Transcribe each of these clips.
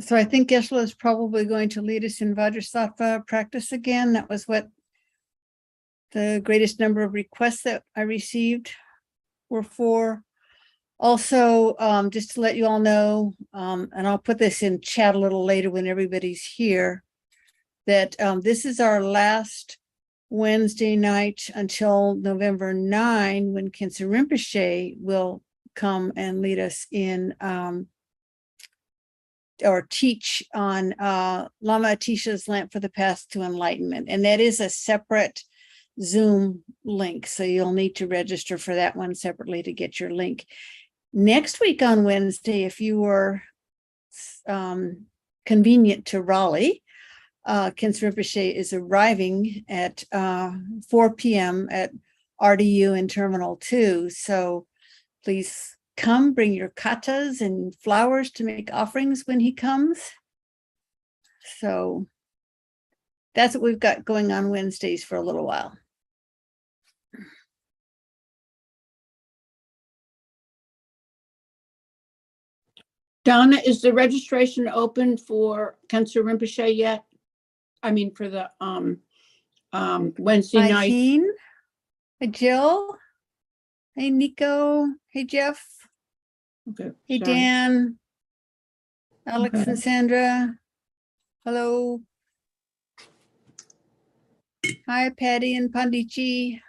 So I think Geshe is probably going to lead us in Vajrasattva practice again. That was what the greatest number of requests that I received were for. Also, just to let you all know, and I'll put this in chat a little later when everybody's here, that this is our last Wednesday night until November 9, when Khyentse Rinpoche will come and lead us in or teach on Lama Atisha's Lamp for the Path to Enlightenment. And that is a separate Zoom link. So you'll need to register for that one separately to get your link. Next week on Wednesday, if you were convenient to Raleigh, Khyentse Rinpoche is arriving at 4 p.m. at RDU in Terminal 2. So please come, bring your katas and flowers to make offerings when he comes. So that's what we've got going on Wednesdays for a little while. Donna, is the registration open for Khyentse Rinpoche yet? I mean, for the Wednesday night. Hi, hey, Jill. Hey, Nico. Hey, Jeff. Okay. Hey, sorry. Dan. Alex Okay. and Sandra. Hello. Hi, Patty and Pandichi.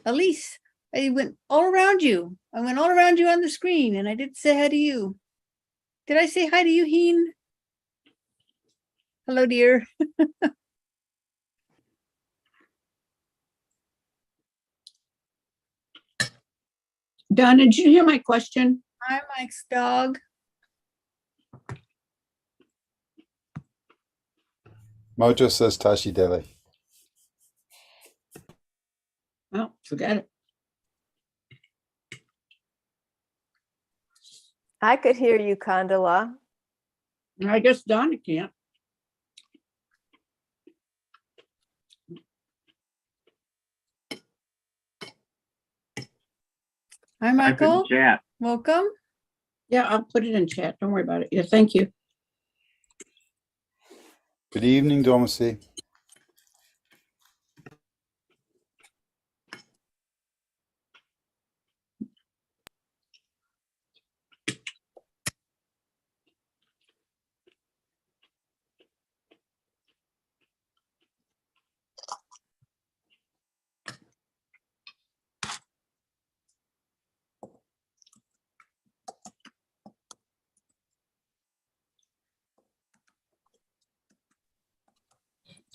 Elise, I went all around you. I went all around you on the screen, and I did say hi to you. Did I say hi to you, Heen? Hello, dear. Donna, did you hear my question? Hi, Mike's dog. Mojo says Tashi Deli. Well, forget it. I could hear you, Kandala. I guess Donna can't. Hi, Michael. Chat. Welcome. Yeah, I'll put it in chat. Don't worry about it. Yeah, thank you. Good evening, Dormacy.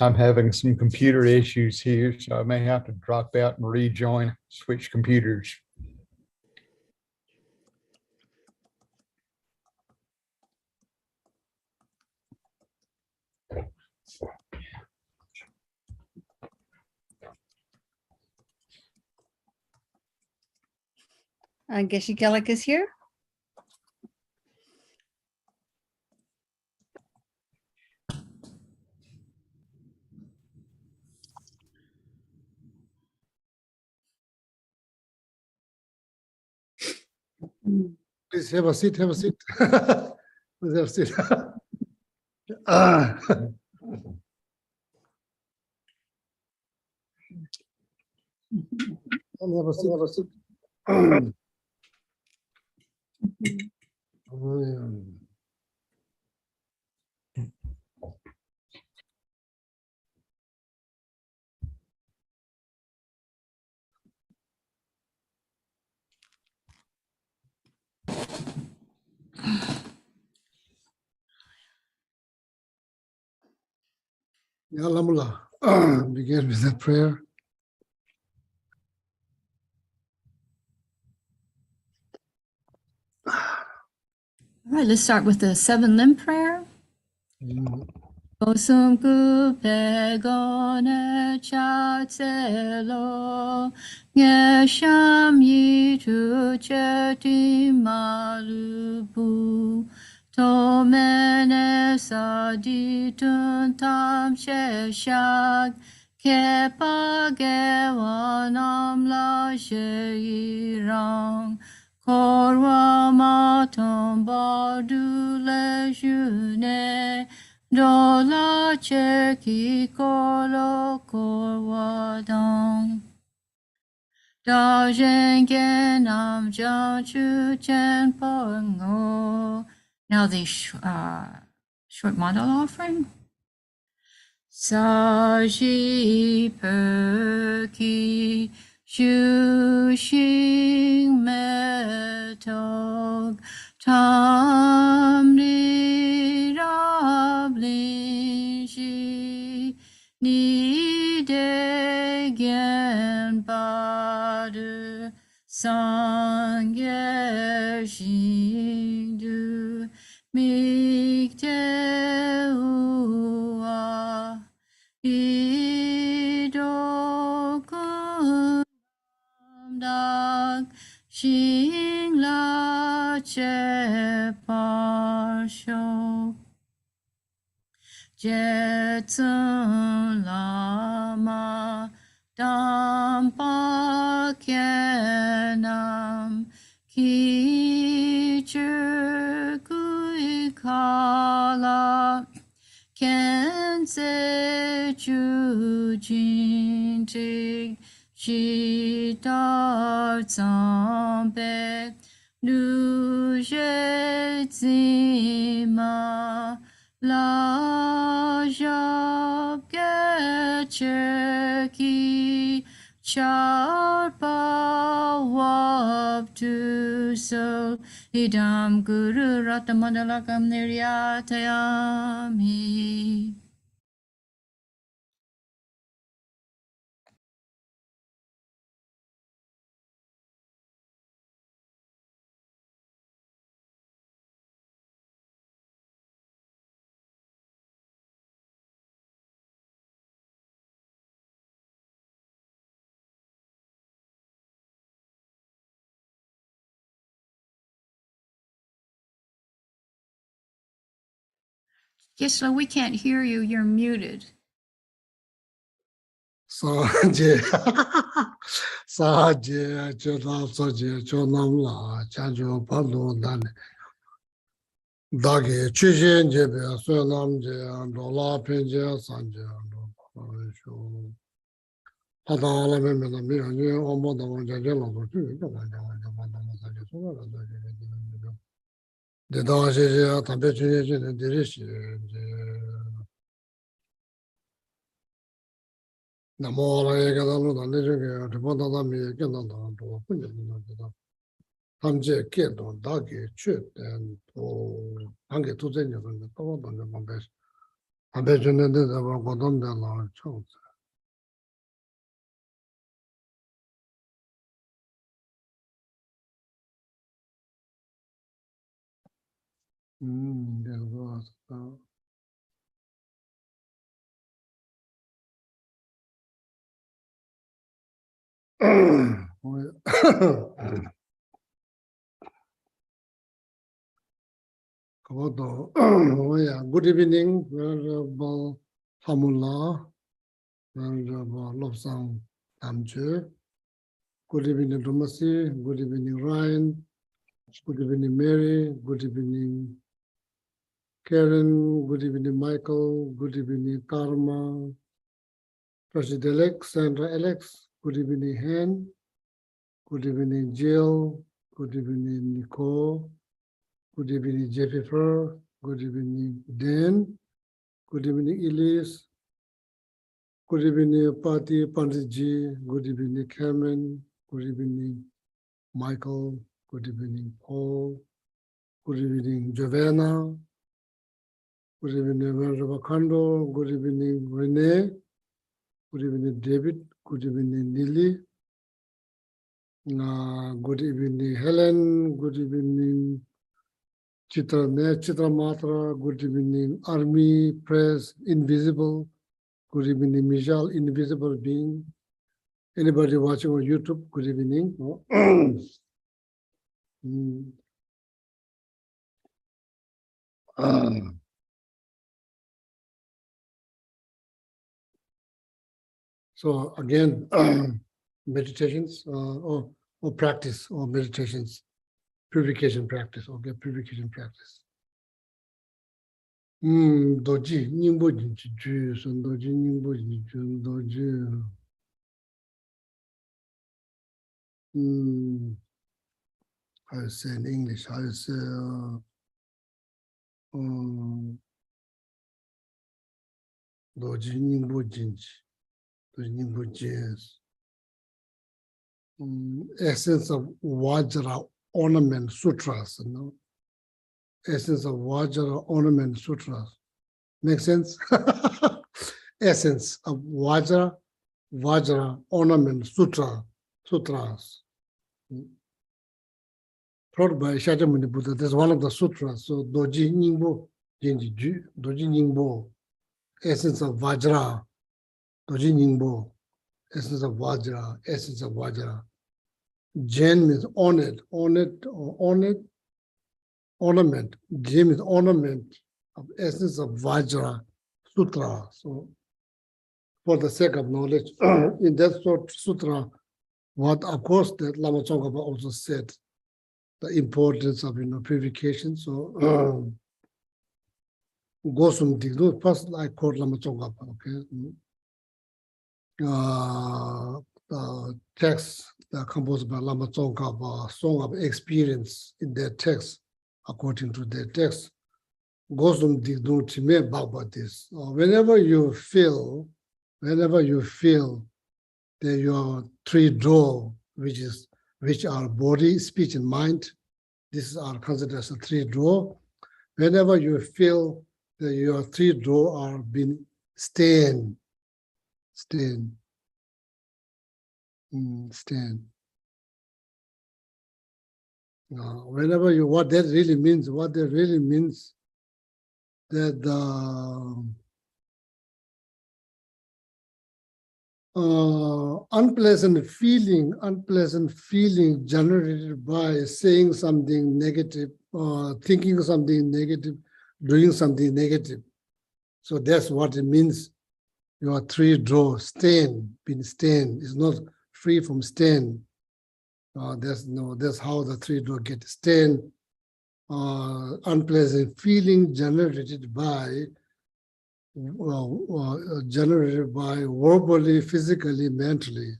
I'm having some computer issues here, so I may have to drop out and rejoin, switch computers. Geshe Gelek is here. Please have a seat, have a seat. Please have a seat. Have a seat, have a seat. Ya Lamula, begin with the prayer. All right, let's start with the 7 limb prayer. Osum kupe gone chatselo ngesham yitu cheti malupu tomene saditun tam sheshag kepa gewanam la sheirang Korwa maton bardu le june, dola cheki kolo korwa dong. Da zhengen nam jiang chu chen ngo. Now the short model offering. Sa ji per ki shu xing me tog tam ni rab lin ji ni de gen ba de sang ye xin du mi te u a ido kun dak xin la che par shou Jie Tsung Lama Dampa Kienam Ki Chur Kui Kala Ken Se Chu Jin Tig Shi Dar Zambe Nu Je Zima La jab Geshe char pa wab tu so idam guru ratamadalakam niryatayami. Gisela, we can't hear you. You're muted. Saje, Saje, Choda Saje, Chonamla, Chanjo Pando Dan, Dagi, Chishin Jebe, Suelam Je, Dola Pinja, Sanje, Hadala Memena Miranje, Omoda Jajela, the Dashi, Tabechi, and Dirishi, Namola Egadalu, the Legend, the Bodami, Ganada, Punja, Hamje, Kedo, Dagi, Chut, and Hangi to the Tower on the Bombay. I bet you know that about Godon de la Chance. There was. Good evening, Venerable Hamullah, Venerable Lobsang Tamche. Good evening, Domasi. Good evening, Ryan. Good evening, Mary. Good evening, Karen. Good evening, Michael. Good evening, Karma. President Gelek, Sandra Alex. Good evening, Hen. Good evening, Jill. Good evening, Nicole. Good evening, Jennifer. Good evening, Dan. Good evening, Elise. Good evening, Patti Panditji. Good evening, Cameron. Good evening, Michael. Good evening, Paul. Good evening, Giovanna. Good evening, Venerable Kando. Good evening, Renee. Good evening, David. Good evening, Lily. Good evening, Helen. Good evening, Chitra Matra. Good evening, Army Press Invisible. Good evening, Michelle, Invisible Being. Anybody watching on YouTube, good evening. So again, meditations or practice or meditations. purification practice. Okay, purification practice. Doji ningbo jinchi ju, son doji ningbo jinchi doji. How you say in English? How you say? Doji ningbo jinchi, doji ningbo jins. Essence of Vajra ornament sutras, you know. Essence of Vajra ornament sutras. Make sense? Essence of Vajra ornament sutras. Taught by Shakyamuni Buddha. That's one of the sutras. So Doji Ningbo, Jinji Ju, Doji Ningbo, essence of Vajra, Doji Ningbo, essence of Vajra, essence of Vajra. Jen means honored, ornament. Jen is ornament of essence of Vajra Sutra. So, for the sake of knowledge, in that sutra, what of course that Lama Tsongkhapa also said, the importance of purification. So, Gosum Digdo, first I quote Lama Tsongkhapa, okay. The text composed by Lama Tsongkhapa, Song of Experience in their text, according to their text, Gosum Digdo Time Bhagavatis. Whenever you feel that your three draw, which are body, speech, and mind, this are considered as a three draw. Whenever you feel that your three draw are being stained. Whenever what that really means that the unpleasant feeling generated by saying something negative, thinking something negative, doing something negative. So that's what it means. Your three draw, being stained, is not free from stain. That's how the three draw get stained. Unpleasant feeling generated by verbally, physically, mentally.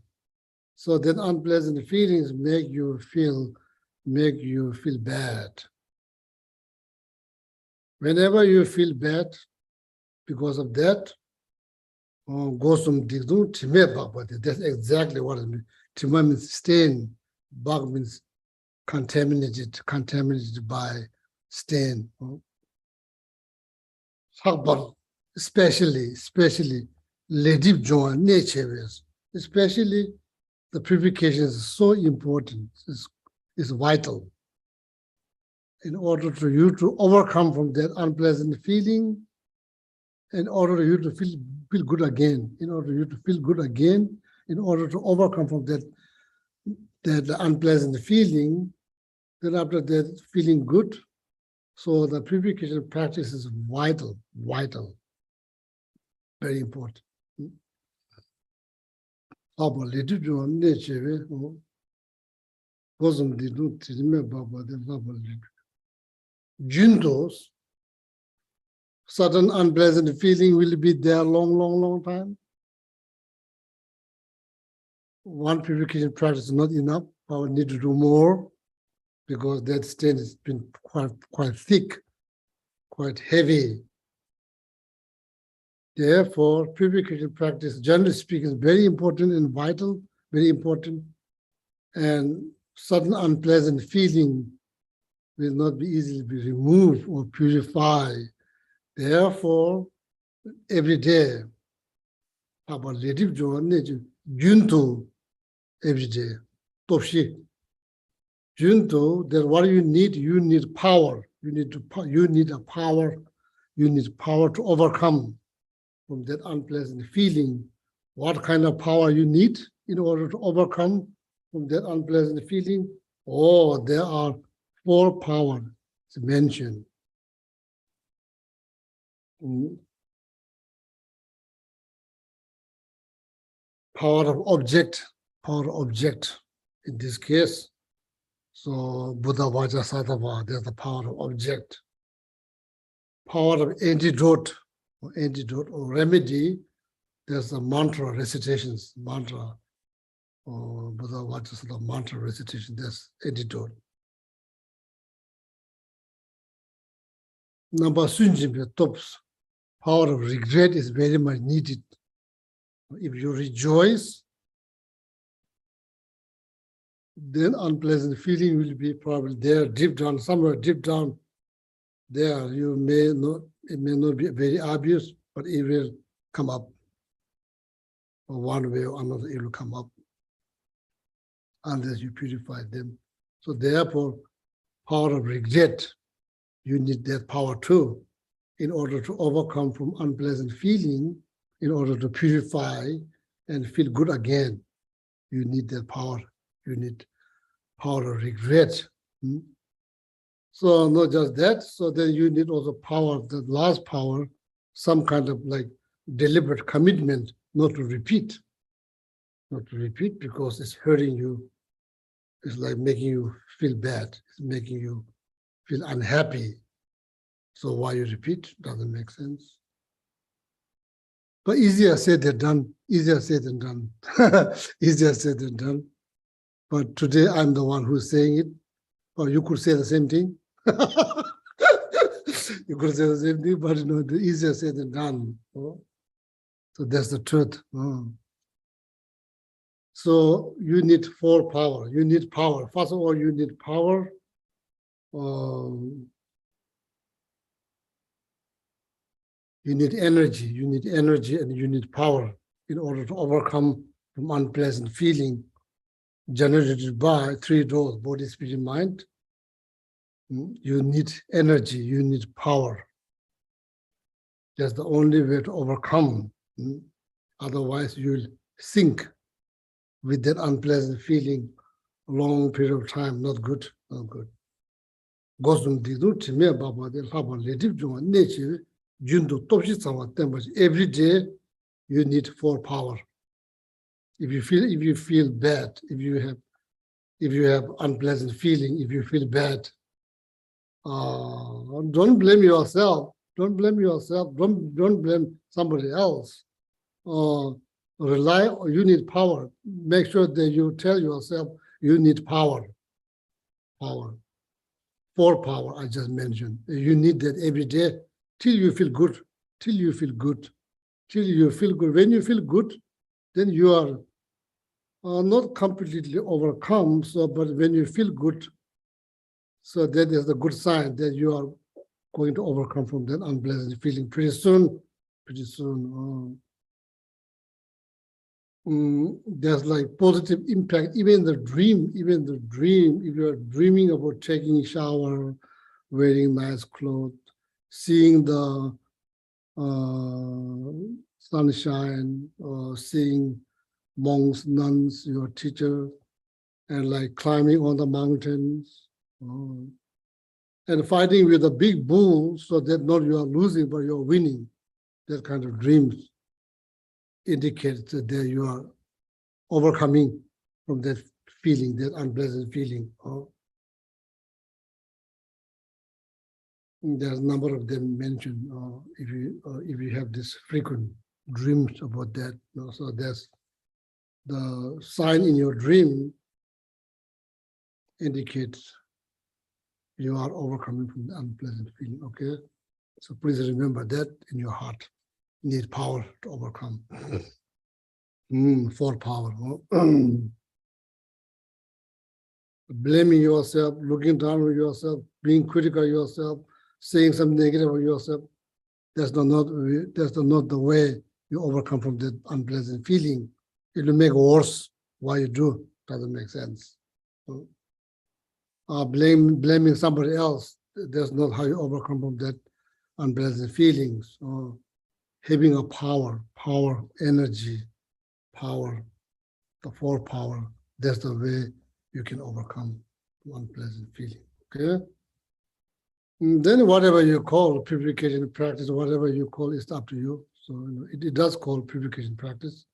So then unpleasant feelings make you feel bad. Whenever you feel bad because of that, Gosum Digdu Time Bhagavati. That's exactly what it means. Time means stain, Bhag means contaminated by stain. Especially Ledip Joan nature, especially the purification is so important, is vital. In order for you to overcome from that unpleasant feeling, in order for you to feel good again, in order to overcome from that unpleasant feeling, then after that feeling good, so the purification practice is vital, very important. Juntos, certain unpleasant feeling will be there long time. One purification practice is not enough. I will need to do more because that stain has been quite thick, quite heavy. Therefore, purification practice, generally speaking, is very important and vital, very important. And certain unpleasant feeling will not be easily be removed or purified. Therefore, every day, about Ledip Joan, Junto, every day, Topshi. Junto, then what do you need? You need power. You need power to overcome from that unpleasant feeling. What kind of power you need in order to overcome from that unpleasant feeling? Oh, there are 4 powers mentioned. Power of object in this case. So Buddha Vajrasattva, there's the power of object. Power of antidote or remedy, there's the mantra recitations, mantra, or Buddha Vajrasattva mantra recitation, there's antidote. Number Sunjim, tops. Power of regret is very much needed. If you rejoice, then unpleasant feeling will be probably there deep down, somewhere deep down there. You may not, it may not be very obvious, but it will come up. Or one way or another, it will come up unless you purify them. So therefore, power of regret, you need that power too, in order to overcome from unpleasant feeling, in order to purify and feel good again. You need that power. You need power of regret. So not just that, so then you need also power, the last power, some kind of like deliberate commitment not to repeat. Not to repeat because it's hurting you. It's like making you feel bad. It's making you feel unhappy. So why you repeat doesn't make sense. But easier said than done. Easier said than done. Easier said than done. But today I'm the one who's saying it. Or you could say the same thing. You could say the same thing, but you know, the easier said than done. So that's the truth. So you need four power. You need power. First of all, you need power. You need energy. You need energy and you need power in order to overcome from unpleasant feeling generated by three doors: body, spirit, mind. You need energy. You need power. That's the only way to overcome. Otherwise, you'll sink with that unpleasant feeling a long period of time. Not good. Not good. Every day you need four power. If you feel bad, if you have unpleasant feeling, if you feel bad, don't blame yourself. Don't blame yourself. Don't blame somebody else. Rely on, you need power. Make sure that you tell yourself you need power. Power. For power, I just mentioned. You need that every day till you feel good. Till you feel good. Till you feel good. When you feel good, then you are not completely overcome. So, but when you feel good, so that is a good sign that you are going to overcome from that unpleasant feeling pretty soon. Pretty soon. There's like positive impact, even the dream, if you're dreaming about taking a shower, wearing nice clothes, seeing the sunshine, or seeing monks, nuns, your teacher, and like climbing on the mountains, and fighting with a big bull so that not you are losing, but you're winning. That kind of dreams indicates that you are overcoming from that feeling, that unpleasant feeling. There's a number of them mentioned. If you have this frequent dreams about that, so that's the sign in your dream indicates you are overcoming from the unpleasant feeling. Okay, so please remember that in your heart. You need power to overcome. For power. Blaming yourself, looking down on yourself, being critical of yourself, saying something negative of yourself, that's not the way you overcome from that unpleasant feeling. It will make it worse. Why you do? Doesn't make sense. Blaming somebody else, that's not how you overcome from that unpleasant feelings. Having a power, energy, power, the four power, that's the way you can overcome unpleasant feeling. Okay? And then whatever you call purification practice, whatever you call, it's up to you. So it does call purification practice.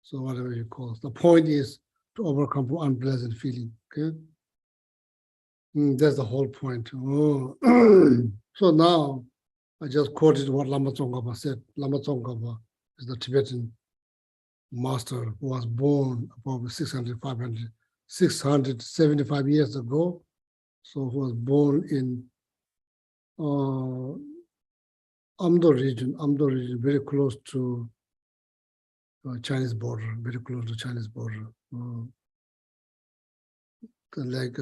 So whatever you call. The point is to overcome unpleasant feeling. Okay? That's the whole point. Oh. So now I just quoted what Lama Tsongkhapa said. Lama Tsongkhapa is the Tibetan master who was born about 675 years ago. So who was born in Amdo region, very close to Chinese border, very close to Chinese border. Like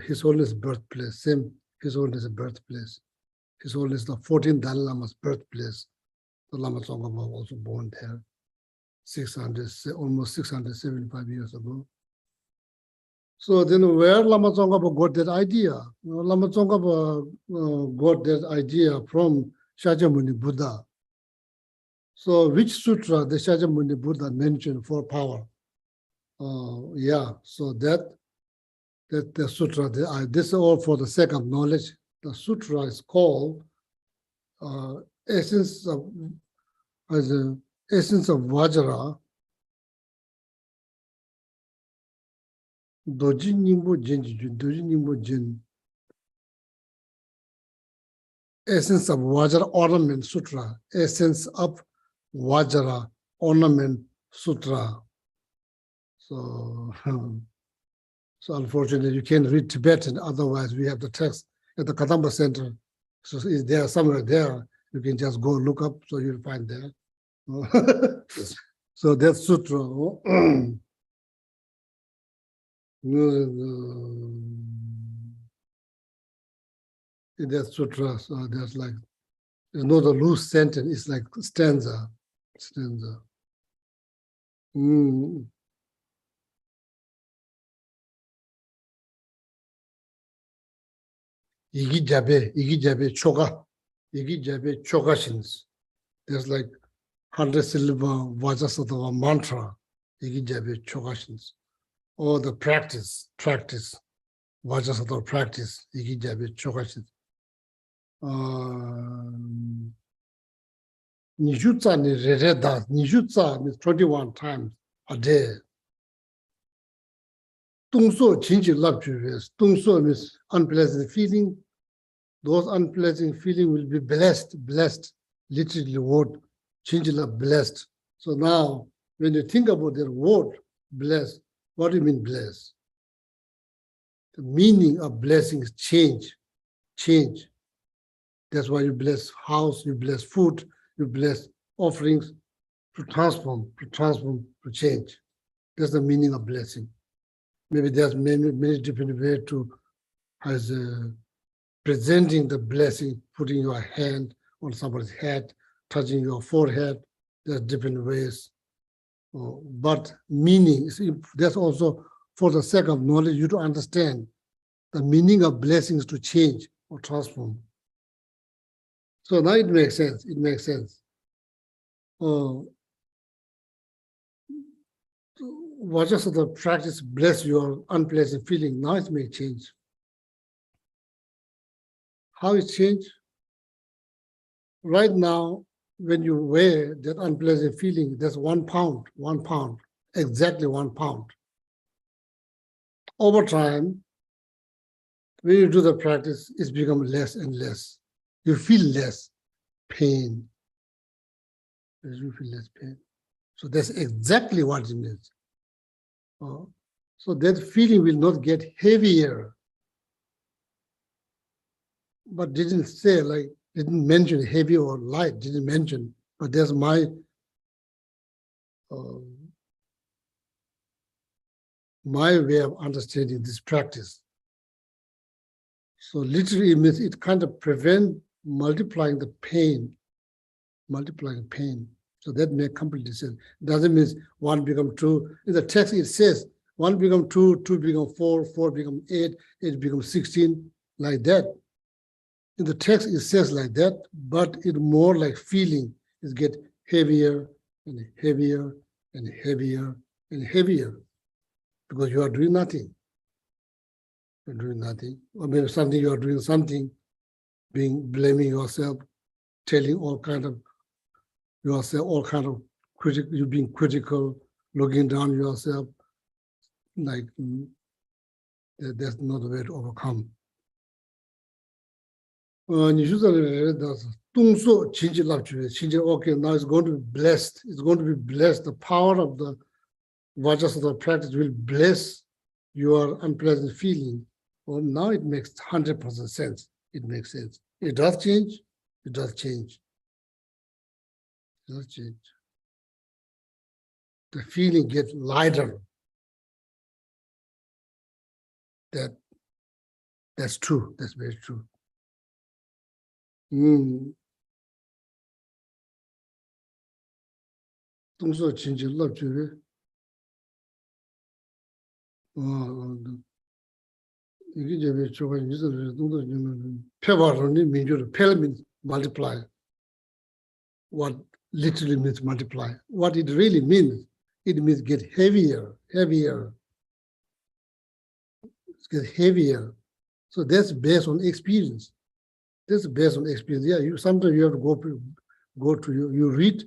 His Holiness birthplace, same His Holiness birthplace. His Holiness the 14th Dalai Lama's birthplace. The Lama Tsongkhapa was also born there, almost 675 years ago. So then where Lama Tsongkhapa got that idea? Lama Tsongkhapa got that idea from Shakyamuni Buddha. So which sutra the Shakyamuni Buddha mentioned for power? So that the sutra, this is all for the sake of knowledge. The sutra is called Essence of Vajra, Doji Nimbo Jin. Essence of Vajra Ornament Sutra. Essence of Vajra Ornament Sutra. So, so unfortunately, you can't read Tibetan. Otherwise, we have the text at the Kadamba Center. So it's there somewhere there. You can just go look up, so you'll find there. So that sutra. In that sutra, so there's like, there's not a loose sentence, it's like stanza. Igi jabe chokashins. There's like 100 syllable Vajrasattva mantra, Igi jabe chokashins. Or the practice, Vajrasattva practice, Igi jabe chokashins. Nijutsa ni rereda, Nijutsa means 21 times a day. Tungso chinchi labjuves. Tungso means unpleasant feeling. Those unpleasant feeling will be blessed, literally word, chinchi lab blessed. So now, when you think about the word blessed, what do you mean blessed? The meaning of blessing is change. That's why you bless house, you bless food, you bless offerings to transform, to change. That's the meaning of blessing. Maybe there's many different ways to presenting the blessing, putting your hand on somebody's head, touching your forehead. There's different ways. But meaning is that's also for the sake of knowledge, you to understand the meaning of blessings to change or transform. So now it makes sense. Vajrasattva practice bless your unpleasant feeling. Now it may change. How it change? Right now, when you weigh that unpleasant feeling, that's 1 pound, exactly 1 pound. Over time, when you do the practice, it's become less and less. You feel less pain. You feel less pain. So that's exactly what it means. So that feeling will not get heavier. But didn't say, like, didn't mention heavy or light, didn't mention, but that's my way of understanding this practice. So literally it means it kind of prevents multiplying the pain. So that makes completely sense. Doesn't mean 1 become 2. In the text it says 1 become 2, 2 become 4, 4 become 8, 8 become 16, like that. In the text it says like that, but it more like feeling is get heavier and heavier and heavier and heavier because you are doing nothing. You're doing nothing. Or maybe something you are doing something, blaming yourself, telling all kind of critical, you being critical, looking down yourself, like that's not the way to overcome. 你说的那是动作情绪拉住，情绪 okay. Now it's going to be blessed. It's going to be blessed. The power of the Vajrasattva practice will bless your unpleasant feeling. Well, now it makes 100% sense. It makes sense. It does change. It does change. It does change. The feeling gets lighter. That's true. That's very true. 动作情绪拉住的，이게 이제 저거 이제 동도 폐화론이 민주로 폐 means multiply. What literally means multiply. What it really means, it means get heavier, heavier. Get heavier. So that's based on experience. That's based on experience. Yeah, sometimes you have to go to you read.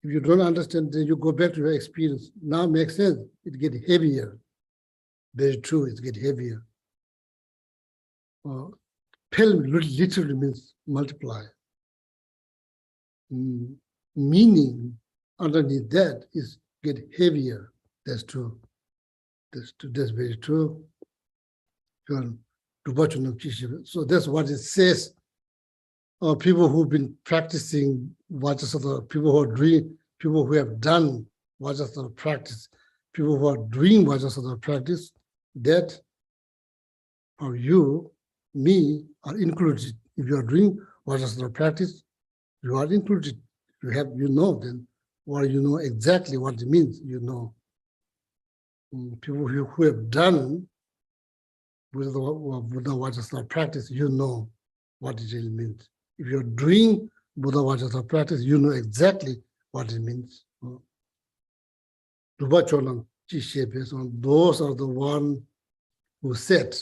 If you don't understand, then you go back to your experience. Now it makes sense. It gets heavier. Very true. It gets heavier. Pel literally means multiply. Meaning underneath that is get heavier. That's true. That's very true. So that's what it says. People who've been practicing Vajrasattva, people who are doing, people who have done Vajrasattva practice, people who are doing Vajrasattva practice, that or you, me, are included. If you are doing Vajrasattva practice, you are included. You know then, or you know exactly what it means, you know. People who have done with the Vajrasattva practice, you know what it really means. If you're doing Buddha Vajrasattva practice, you know exactly what it means. Those are the one who said.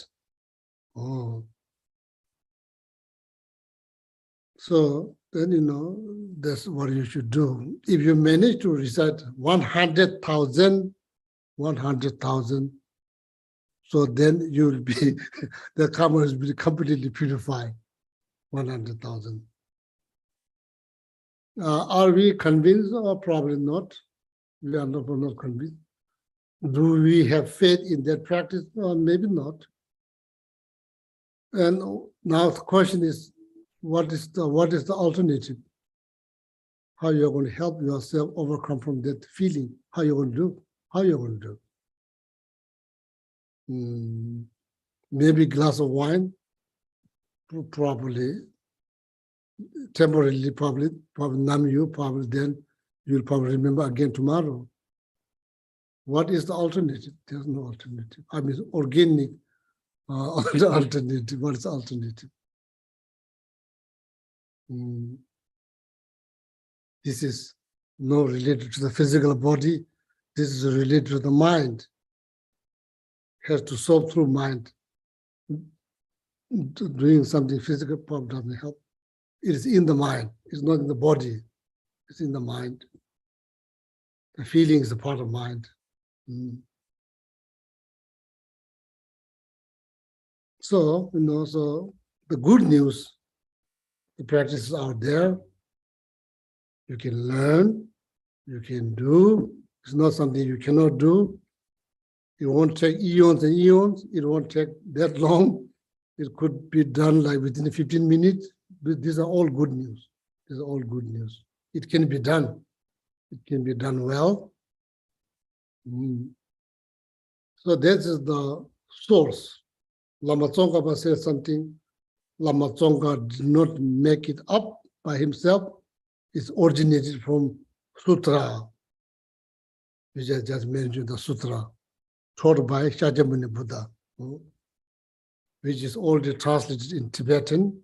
So then you know that's what you should do. If you manage to recite 100,000, so then you will be the karma will be completely purified. 100,000. Are we convinced or probably not? We are not convinced. Do we have faith in that practice? Maybe not. And now the question is, what is the alternative? How you're going to help yourself overcome from that feeling? How you're going to do? How you're going to do? Maybe a glass of wine. Probably, temporarily, probably numb you, probably then you'll probably remember again tomorrow. What is the alternative? There's no alternative. I mean, organic alternative. What is the alternative? This is not related to the physical body. This is related to the mind. Has to solve through mind. Doing something physical probably doesn't help. It is in the mind. It's not in the body. It's in the mind. The feeling is a part of mind. So, you know, so the good news, the practices out there. You can learn, you can do. It's not something you cannot do. It won't take eons and eons. It won't take that long. It could be done like within 15 minutes. These are all good news. These are all good news. It can be done. It can be done well. So this is the source. Lama Tsongkhapa says something. Lama Tsongkhapa did not make it up by himself. It's originated from Sutra, which I just mentioned, the Sutra, taught by Shakyamuni Buddha, which is already translated in Tibetan.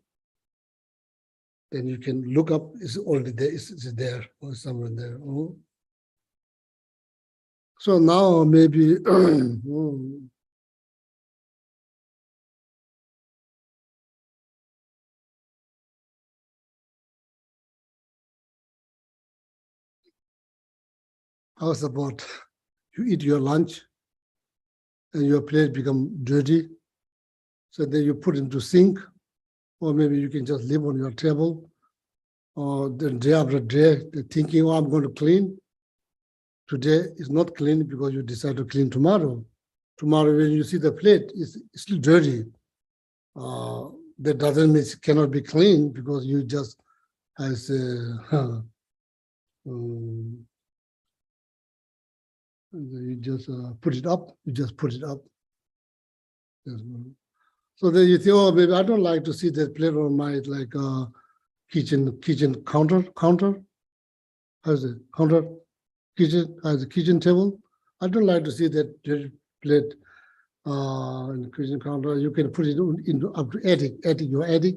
Then you can look up, it's already there, it's there, or somewhere there. So now maybe, how's about you eat your lunch and your plate become dirty, so then you put it into sink, or maybe you can just live on your table, or the day after day, thinking, oh, I'm going to clean. Today is not clean because you decide to clean tomorrow. Tomorrow, when you see the plate, it's still dirty. That doesn't mean it cannot be clean because you just, as you just put it up. You just put it up. So then you think, oh, maybe I don't like to see that plate on my like kitchen counter. How's it? Counter kitchen as a kitchen table. I don't like to see that dirty plate in the kitchen counter. You can put it into up to attic. Your attic.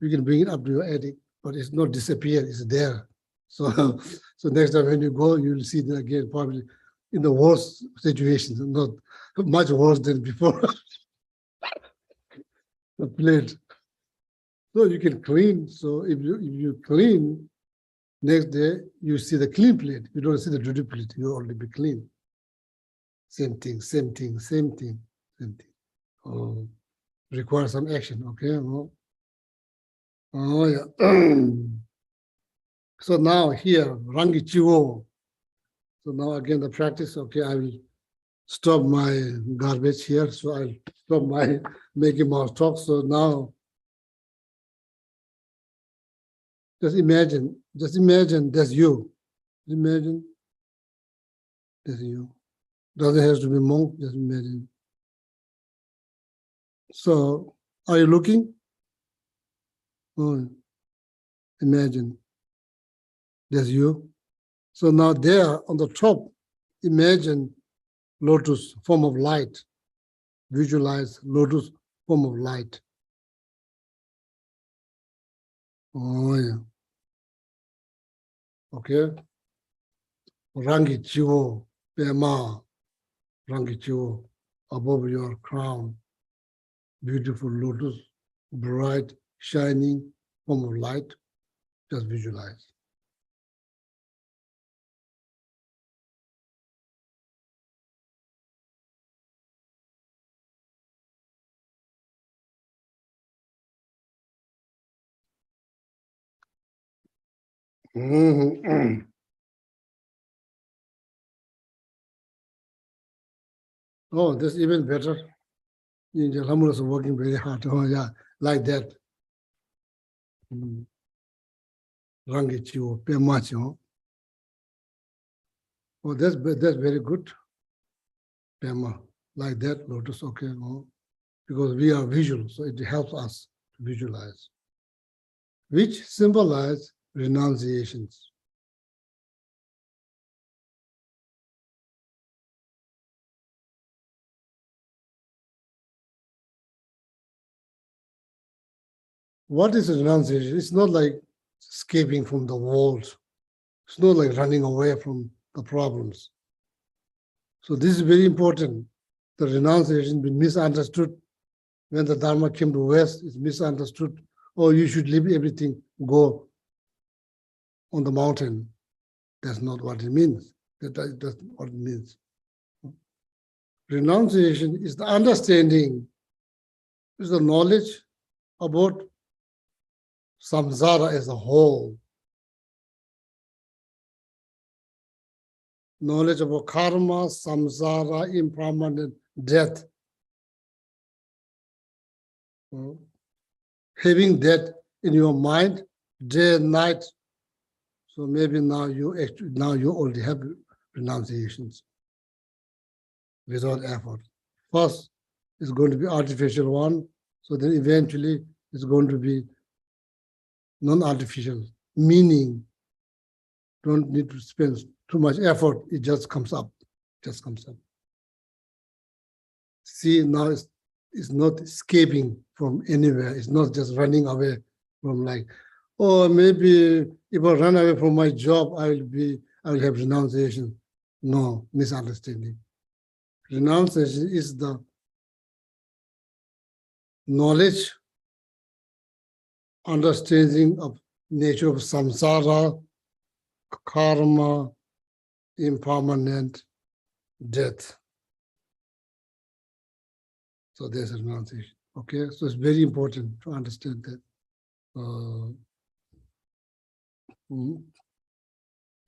You can bring it up to your attic, but it's not disappeared. It's there. So, so next time when you go, you'll see that again, probably in the worst situations, not much worse than before. The plate. So you can clean. So if you clean, next day you see the clean plate. You don't see the dirty plate. You only be clean. Same thing. Oh, require some action. Okay. Oh yeah. So now here, Rangi Chiwo. So now again the practice. Okay, I will stop my garbage here. So I'll stop my making more talk. So now just imagine that's you. Imagine that's you. Doesn't have to be monk, just imagine. So are you looking? Oh, imagine that's you. So now there on the top, imagine lotus form of light. Visualize lotus form of light. Oh yeah. Okay. Rangi Chiwo, Pema, Rangi Chiwo, above your crown. Beautiful lotus, bright, shining form of light. Just visualize. Oh, that's even better. Lamrim is working very hard. Oh, yeah, like that. Rangi Chiwo, Pema Chiwo. Oh, that's very good. Pema, like that, lotus, okay. Oh, because we are visual, so it helps us to visualize, which symbolize renunciations. What is renunciation? It's not like escaping from the world. It's not like running away from the problems. So this is very important. The renunciation been misunderstood. When the Dharma came to West, it's misunderstood. Oh, you should leave everything, go on the mountain. That's not what it means. That's not what it means. Renunciation is the understanding, is the knowledge about samsara as a whole. Knowledge about karma, samsara, impermanent death. Having that in your mind day and night. So maybe now you already have renunciations without effort. First, it's going to be artificial one. So then eventually it's going to be non-artificial, meaning don't need to spend too much effort. It just comes up, See, now it's not escaping from anywhere. It's not just running away from like, oh, maybe if I run away from my job, I will have renunciation. No, misunderstanding. Renunciation is the knowledge, understanding of nature of samsara, karma, impermanent death. So there's a renunciation. Okay, so it's very important to understand that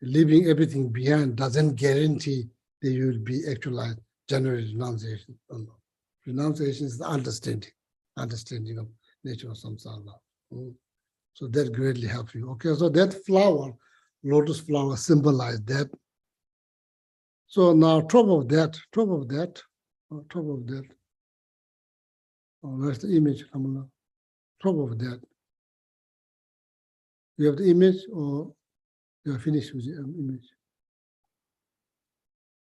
leaving everything behind doesn't guarantee that you will be actualized general renunciation. No. Renunciation is the understanding of nature of samsara. So that greatly helps you. Okay, so that flower, lotus flower, symbolize that. So now top of that, where's the image, Ramana? Top of that. You have the image or you are finished with the image?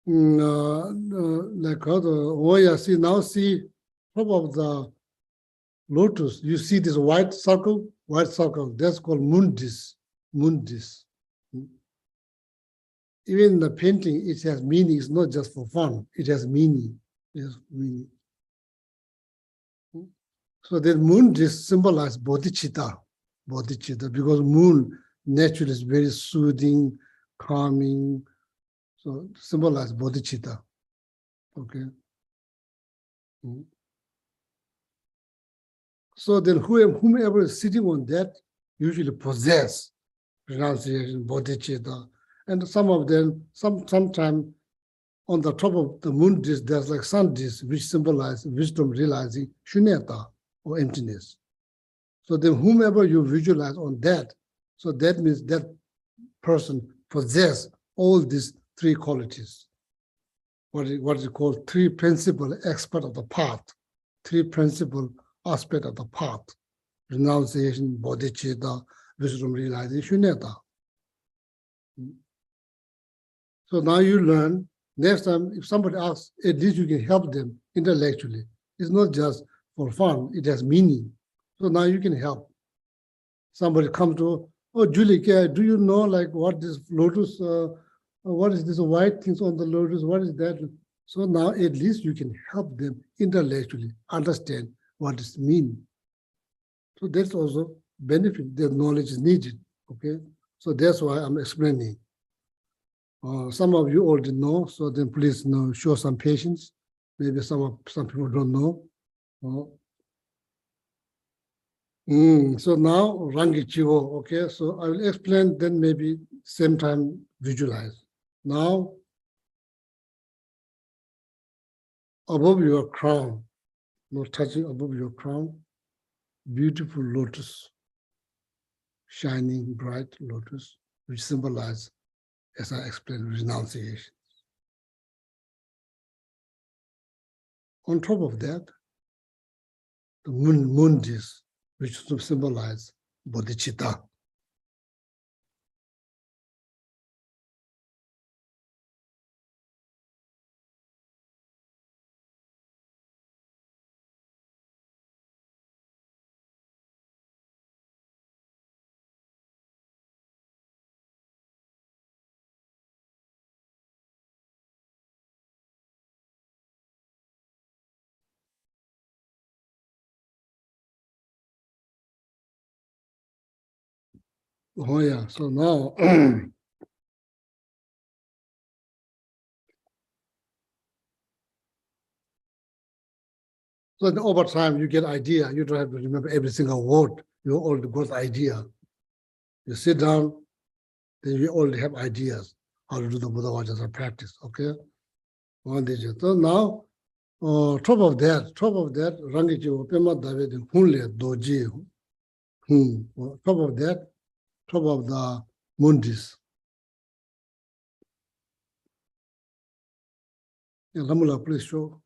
Like how the, oh yeah, see, now see top of the lotus, you see this white circle, that's called mundis. Even in the painting, it has meaning, it's not just for fun, it has meaning. So the mundis symbolize bodhicitta, because moon naturally is very soothing, calming, so symbolize bodhicitta. Okay. So then whomever is sitting on that usually possess renunciation, bodhicitta, and some of them, sometime on the top of the moon disk, there's like sun disk, which symbolize wisdom realizing shunyata or emptiness. So then whomever you visualize on that, so that means that person possess all these three qualities. What is called three principal aspects of the path, three principal aspects of the path: renunciation, bodhicitta, wisdom realization, shunyata. So now you learn. Next time, if somebody asks, at least you can help them intellectually. It's not just for fun; it has meaning. So now you can help. Somebody come to, oh, Julie, do you know like what this lotus? What is this white things on the lotus? What is that? So now at least you can help them intellectually understand what it means. So that's also benefit. Their knowledge is needed. Okay, so that's why I'm explaining. Some of you already know, so then please show some patience. Maybe some people don't know. So now Rangichivo, okay, so I will explain, then maybe same time visualize. Now, above your crown, not touching above your crown, beautiful lotus, shining bright lotus, which symbolize, as I explained, renunciation. On top of that, the mundis, which symbolize bodhicitta. Oh yeah, so now so over time you get idea. You don't have to remember every single word. You already got idea. You sit down, then you already have ideas how to do the Buddha Vajrayana practice. Okay. So now, top of that, Rangichi Pema David Hunle Doji. Top of the mundis. Ramula, please show.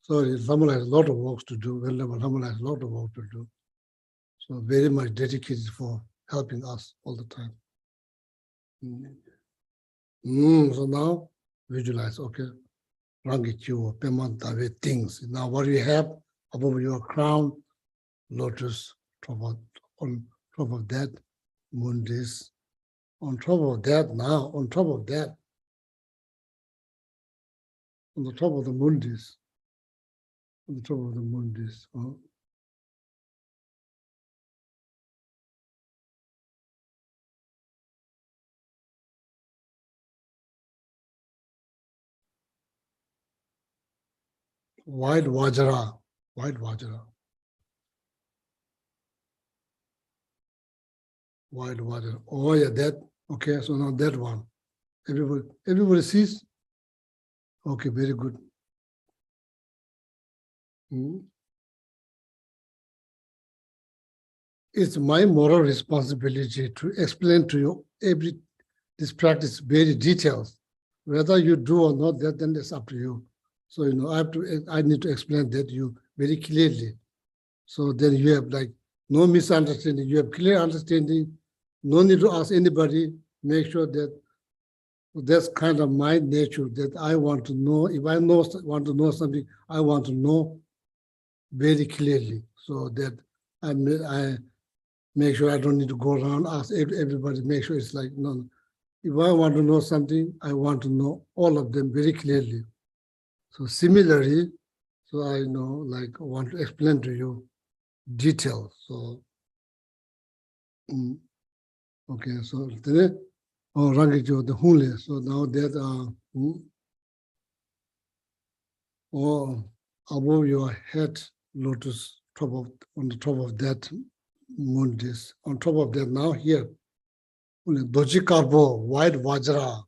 Sorry, Ramula has a lot of work to do. Ramula has a lot of work to do. So very much dedicated for helping us all the time. So now visualize, okay. Rangichu, Pema David things. Now what do you have above your crown? Lotus, on top of that, mundis. On top of that, now, on top of that, on the top of the mundis, on the top of the mundis. white Vajra, white Vajra. White Vajra. Oh yeah, that. Okay, so now that one. Everybody sees? Okay, very good. It's my moral responsibility to explain to you this practice very details. Whether you do or not, then it's up to you. So I need to explain that to you very clearly. So then you have like no misunderstanding. You have clear understanding. No need to ask anybody. Make sure that that's kind of my nature that I want to know. If I want to know something, I want to know very clearly, so that I make sure I don't need to go around ask everybody. Make sure it's like no. If I want to know something, I want to know all of them very clearly. So similarly, so I know like I want to explain to you details. So okay, so today. Oh, Rangijo, the Hule. So now that above your head, lotus on the top of that moon disk. On top of that, now here, Doji Karbo, white Vajra.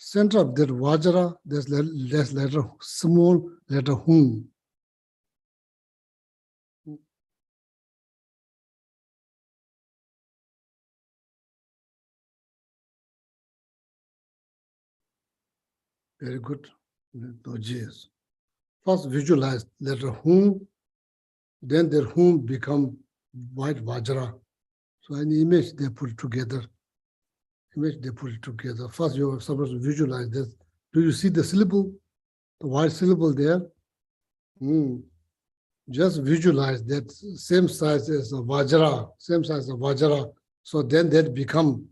Center of that Vajra, there's letter, small letter Hum. Very good. Doji. First visualize letter Hum, then their Hum become white Vajra. So an image they put together. First, you are supposed to visualize this. Do you see the syllable, the white syllable there? Just visualize that same size as a Vajra, same size as Vajra. So then that become,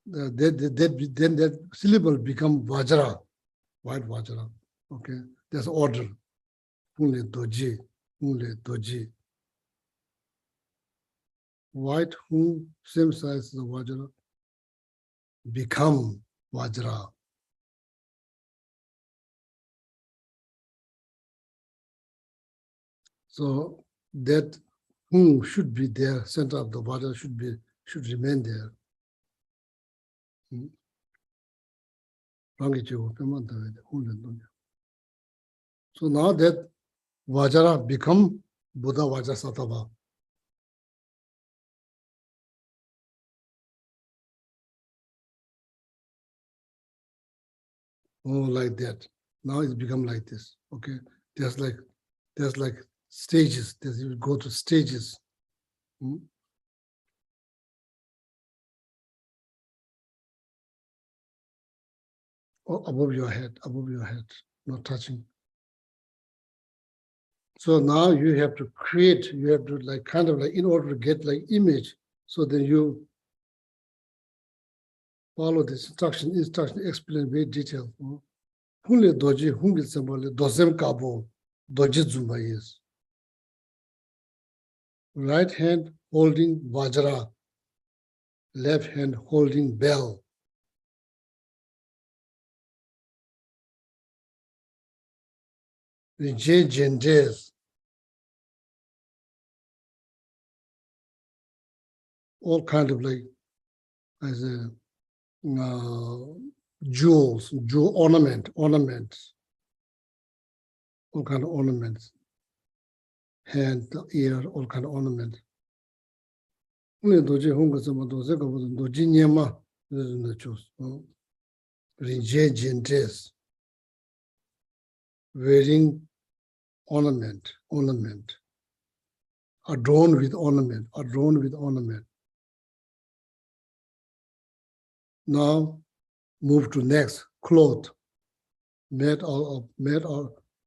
then that syllable become Vajra, white Vajra. Okay, that's order. Hule Doji, Hule Doji. White Hum, same size as the Vajra. Become Vajra. So that Hum should be there, center of the Vajra should remain there. So now that Vajra become Buddha Vajra Satava. Oh, like that. Now it's become like this. Okay. There's like stages. You go to stages. Oh, above your head, not touching. So now you have to create, you have to like kind of like in order to get like image, so then you follow this instruction explain very detailed. Hule doji, hungi sambale, dosem kabo, doji zumba is. Right hand holding Vajra, left hand holding bell. The J genders. All kind of like as a jewels, jewel ornaments, all kind of ornaments. Hand, ear, all kind of ornaments. Only doji hunga sama doze kabu doji nyema the choose. Rinje gentes. Wearing ornament, adorned with ornament. Now move to next, cloth, made out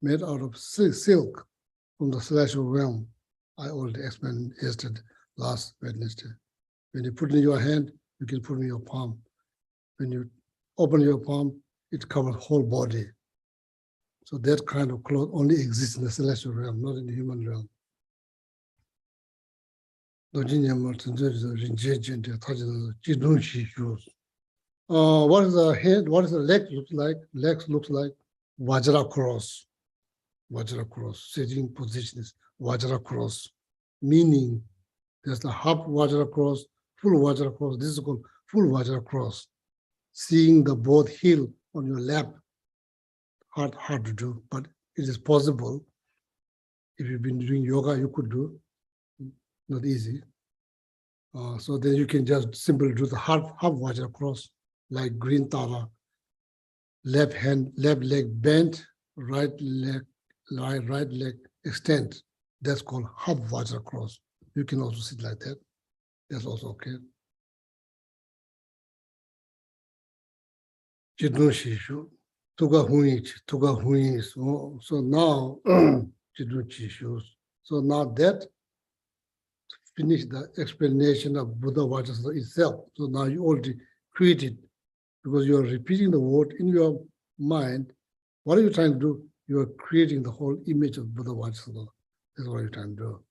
of silk from the celestial realm. I already explained yesterday, last Wednesday. When you put it in your hand, you can put it in your palm. When you open your palm, it covers whole body. So that kind of cloth only exists in the celestial realm, not in the human realm. What is the head? What is the leg look like? Legs looks like Vajra cross. Vajra cross. Sitting position is Vajra cross. Meaning there's the half Vajra cross, full Vajra cross. This is called full Vajra cross. Seeing the both heel on your lap, hard to do, but it is possible. If you've been doing yoga, you could do. Not easy. So then you can just simply do the half Vajra cross, like green tara. Left leg bent, right leg extend. That's called half Vajra cross. You can also sit like that. That's also okay. Jidun Shishu, Tuga Huish. So now, Jidun Shishu. So now that finish the explanation of Buddha Vajrasatha itself. So now you already created, because you are repeating the word in your mind. What are you trying to do? You are creating the whole image of Buddha Vajrasatha. That's what you're trying to do.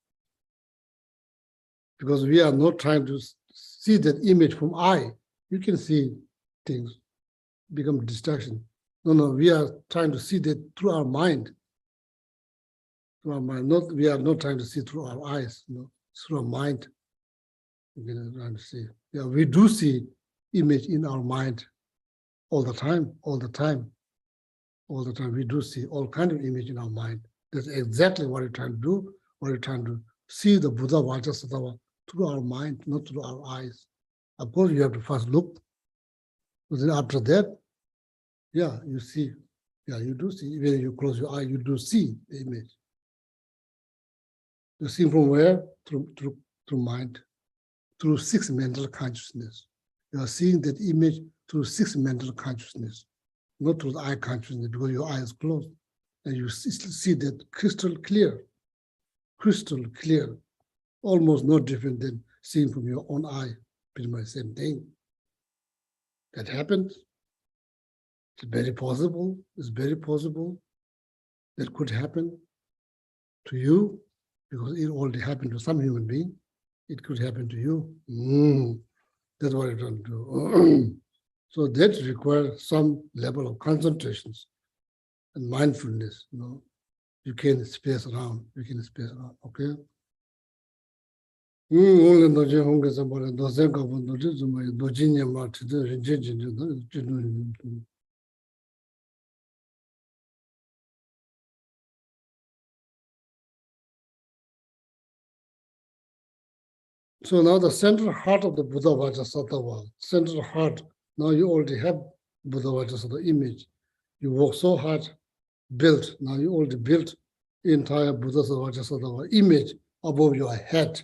Because we are not trying to see that image from eye. You can see things become distraction. No, we are trying to see that through our mind. Through our mind. We are not trying to see through our eyes, through our mind. We are trying to see. Yeah, we do see image in our mind all the time. We do see all kind of image in our mind. That's exactly what you're trying to do. What you're trying to see the Buddha Vajrasatha through our mind, not through our eyes. Of course, you have to first look. But then after that, yeah, you see. Yeah, you do see. When you close your eye, you do see the image. You see from where? Through mind, through six mental consciousness. You are seeing that image through six mental consciousness, not through the eye consciousness, because your eye is closed. And you see that crystal clear, almost no different than seeing from your own eye, pretty much the same thing. That happens. It's very possible. That could happen to you, because it already happened to some human being. It could happen to you. That's what it will do. So that requires some level of concentration and mindfulness. You can space around. Okay. So now the central heart of the Buddha Vajrasatha, central heart, now you already have Buddha Vajrasatha image. You work so hard, built, now you already built entire Buddha Vajrasatha image above your head,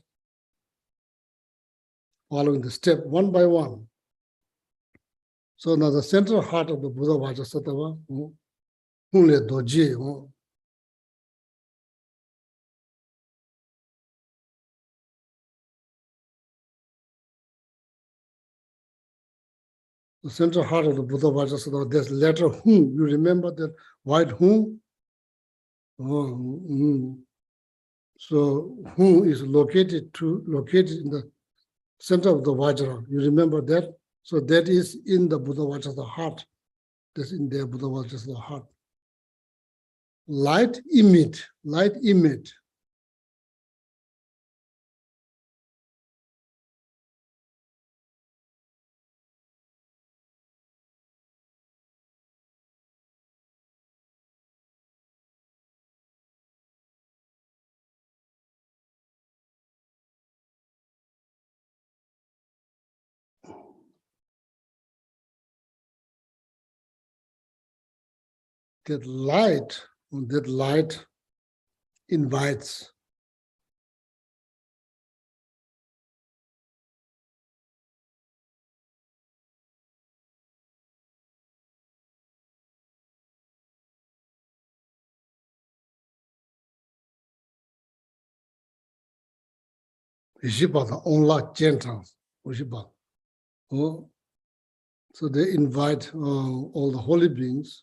following the step one by one. So now the central heart of the Buddha Vajrasatha, Hunle Doji, the central heart of the Buddha Vajrasatha, there's letter Hu. You remember that white Hu? So Hu is located in the center of the Vajra. You remember that? So that is in the Buddha Vajrasatha heart. That's in the Buddha Vajrasatha heart. Light emit. That light invites. Vishipa, the only gentle. Vishipa. So they invite all the holy beings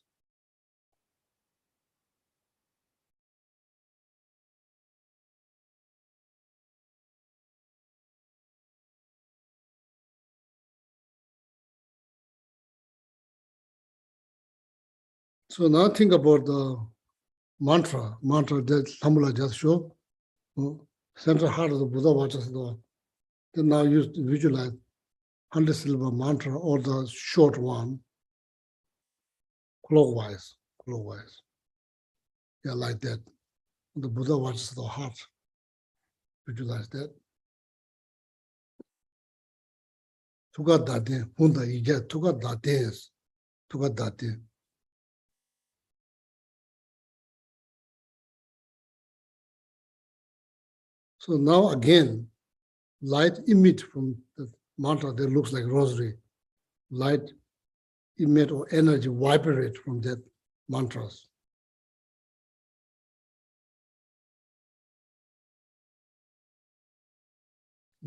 So now think about the mantra that Samula just showed. Central heart of the Buddha watches the. Then now you visualize 100 syllable mantra or the short one, clockwise. Yeah, like that. The Buddha watches the heart. Visualize that. Tuga dade, hunda ija, tuga dades, tuga dade. So now again, light emit from the mantra that looks like rosary. Light emit or energy vibrate from that mantras.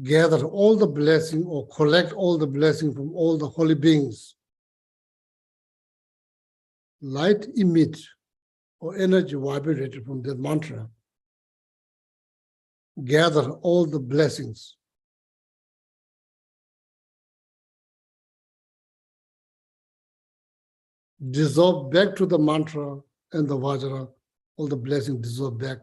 Gather all the blessing or collect all the blessing from all the holy beings. Light emit or energy vibrated from that mantra. Gather all the blessings. Dissolve back to the mantra and the Vajra, all the blessings dissolve back.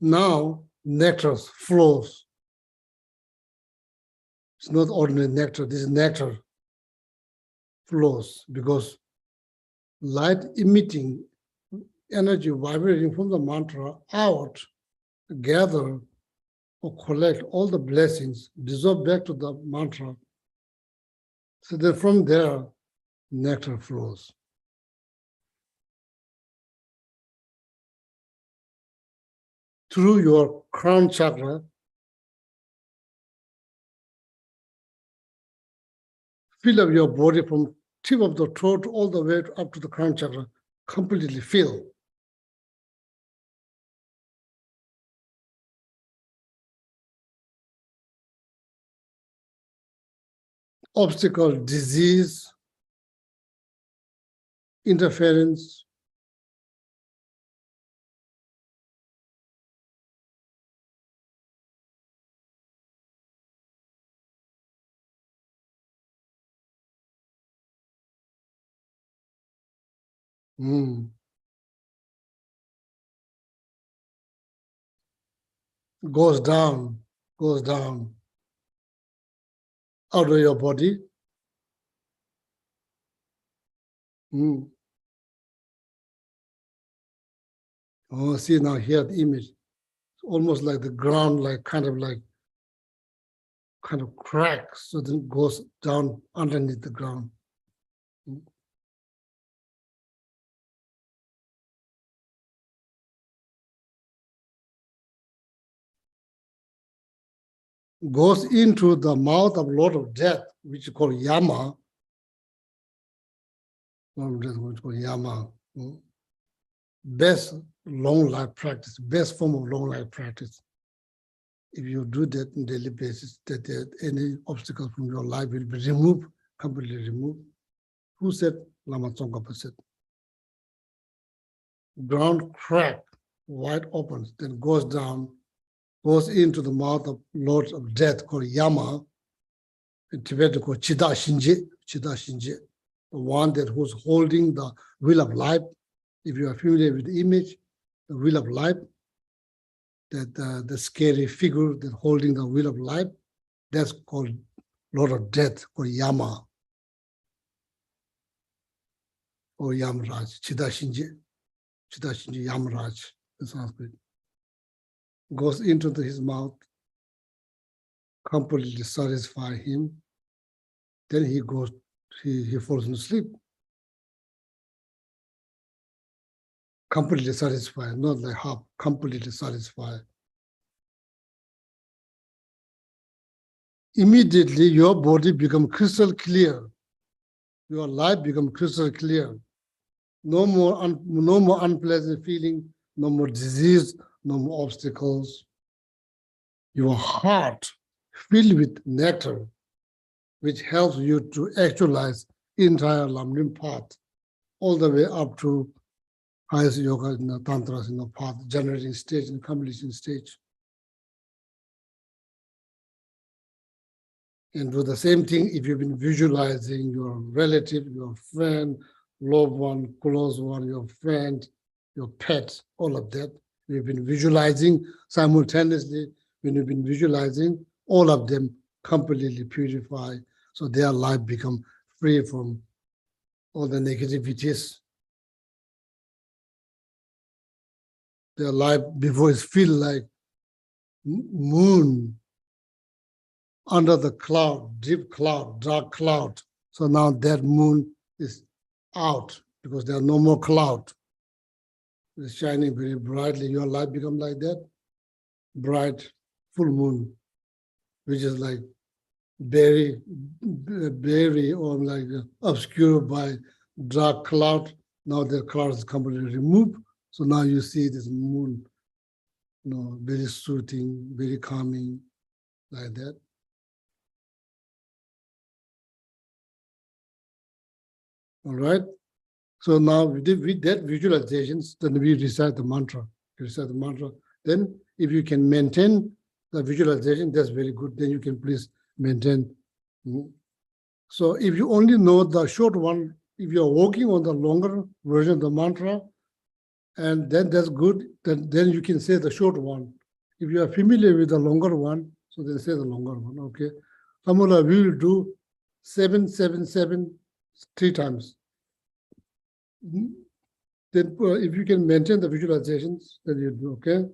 Now, nectar flows. It's not ordinary nectar, this nectar flows because light emitting energy vibrating from the mantra out, gather or collect all the blessings, dissolve back to the mantra. So then from there, nectar flows. Through your crown chakra, fill up your body from tip of the throat all the way up to the crown chakra, completely fill. Obstacle, disease, interference, goes down out of your body. Oh, see now here the image, it's almost like the ground, like kind of cracks, so then it goes down underneath the ground. Goes into the mouth of Lord of Death, which is called Yama. Lord of Death, which is called Yama. Best long life practice, best form of long life practice. If you do that on a daily basis, that any obstacle from your life will be removed, completely removed. Who said? Lama Tsongkhapa said. Ground crack, wide open, then goes down, goes into the mouth of Lord of Death called Yama, in Tibetan called Chida Shinje, the one that who's holding the wheel of life. If you are familiar with the image, the wheel of life, that the scary figure that holding the wheel of life, that's called Lord of Death, called Yama, or Yamraj, Chida Shinje Yamraj in Sanskrit. Goes into his mouth, completely satisfy him, then he goes, he falls asleep. Completely satisfied, not like half, completely satisfied. Immediately your body becomes crystal clear. Your life becomes crystal clear. No more unpleasant feeling, no more disease, no more obstacles. Your heart filled with nectar, which helps you to actualize entire Lamrim path, all the way up to highest yoga in the tantras in the path, generating stage and accomplishing stage. And do the same thing if you've been visualizing your relative, your friend, loved one, close one, your friend, your pet, all of that. You've been visualizing simultaneously. When you've been visualizing, all of them completely purify, so their life become free from all the negativities. Their life before is feel like moon under the cloud, deep cloud, dark cloud. So now that moon is out because there are no more cloud. It's shining very brightly. Your life become like that, bright, full moon, which is like very or like obscured by dark cloud. Now the cloud is completely removed. So now you see this moon, very soothing, very calming, like that. All right. So now with that visualizations, then we recite the mantra. Then if you can maintain the visualization, that's very good. Then you can please maintain. So if you only know the short one, if you're working on the longer version of the mantra, and then that's good, then you can say the short one. If you are familiar with the longer one, so then say the longer one, okay? Kamala, we will do 777 3 times. Then if you can maintain the visualizations, then you do, okay?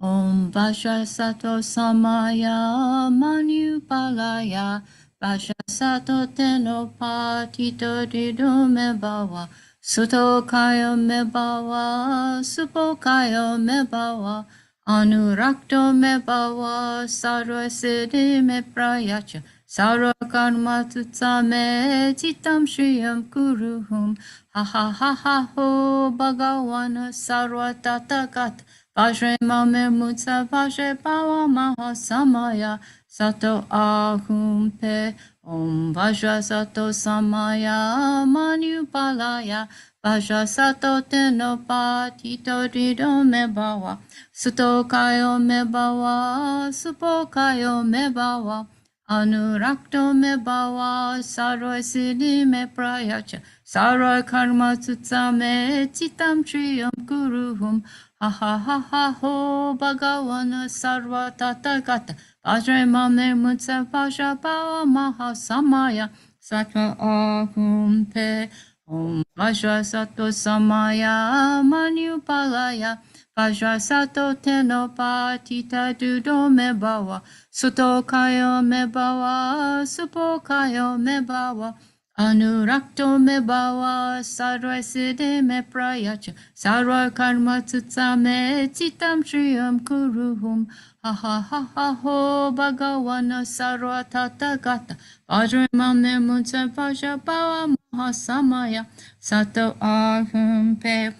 Om Vajrasato Samaya Manupalaya Vajrasato Tenopatito Dido Mebawa Suto Kayo Mebawa Supo Kayo Mebawa Anurakto Mebawa Sarva Siddhi Meprayacha Sarva Karma Tutsame Titam Shriyam Kuruhum Ha ha ha ha ho Bhagavana Sarva Tathagata Vajre Mame Mutsa Vajre Pawa Maha Samaya Sato Ahum Pe Om Vajra Sato Samaya Manupalaya Vajra Sato Tenopatito Dido Mebawa Suto Kayo Mebawa Supo Kayo Mebawa Anurakto Mebawa Sarva Siddhi Meprayacha Sarva Karma Tutsame Titam Triyam Guruhum Ha ha ha ha ho Bhagavana Sarva Tathagata Vajre Mame Mutsa Vajra Pawa Maha Samaya Sattva Ahum Pe Om Vajra Sato Samaya Manupalaya Vajra Sato Tenopatita Dudo Mebawa Suto Kayo Mebawa Supo Kayo Mebawa Anurakto Mebawa Sarva Siddhi Meprayacha Sarva Karma Tutsame Titam Shriyam Kuruhum Ha ha ha ha ho Bhagavana Sarva Tathagata Vajra Mame Mutsa Vajra Pawa Maha Samaya Sato Ahum Pe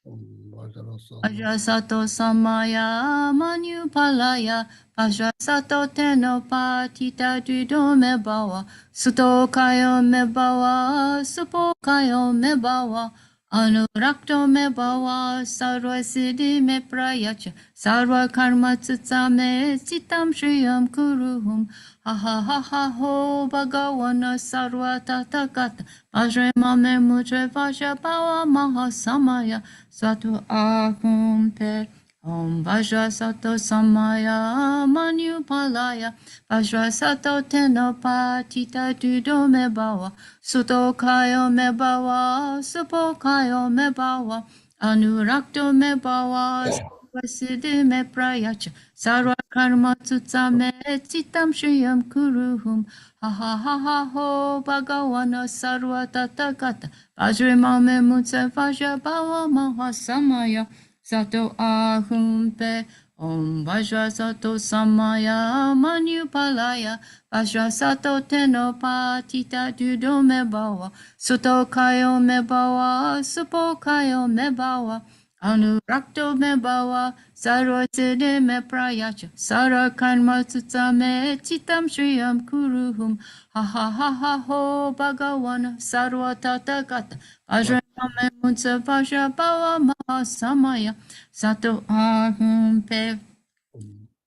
Vajrasato Samaya Manupalaya Vajrasato Tenopatita Dido Mebawa Suto Kayo Mebawa Supo Kayo Mebawa Anurakto Mebawa Sarva Siddhi Meprayacha Sarva Karma Tutsame Titam Shriyam Kuruhum Ha ha ha ha ho Bhagavana Sarva Tathagata Vajre Mame Mutsa Vajra Pawa Maha Samaya Sato Ahum Pe Om Vajra Sato Samaya Manupalaya Vajra Sato Tenopatita Dudo Mebawa Suto Kayo Mebawa Supo Kayo Mebawa Anurakto Mebawa Sarva Siddhi Meprayacha Sarva Karma Tutsame Titam Shriyam Kuruhum Ha ha ha ha ho Bhagavana Sarva Tathagata Vajre Mame Mutsa Vajra Pawa Maha Samaya Sato Ahum Pe Om Vajra Sato Samaya Manupalaya Vajra Sato Tenopatita Dudo Mebawa Suto Kayo Mebawa Supo Kayo Mebawa Anurakto Mebawa Sarva Siddhi Meprayacha Sarva Karma Tutsame Titam Shriyam Kuruhum Ha ha ha ha ho Bhagavana Sarva Tathagata Vajra Ame Mutsa Vasha Bawa Mahasamaya Sato Ahum Pe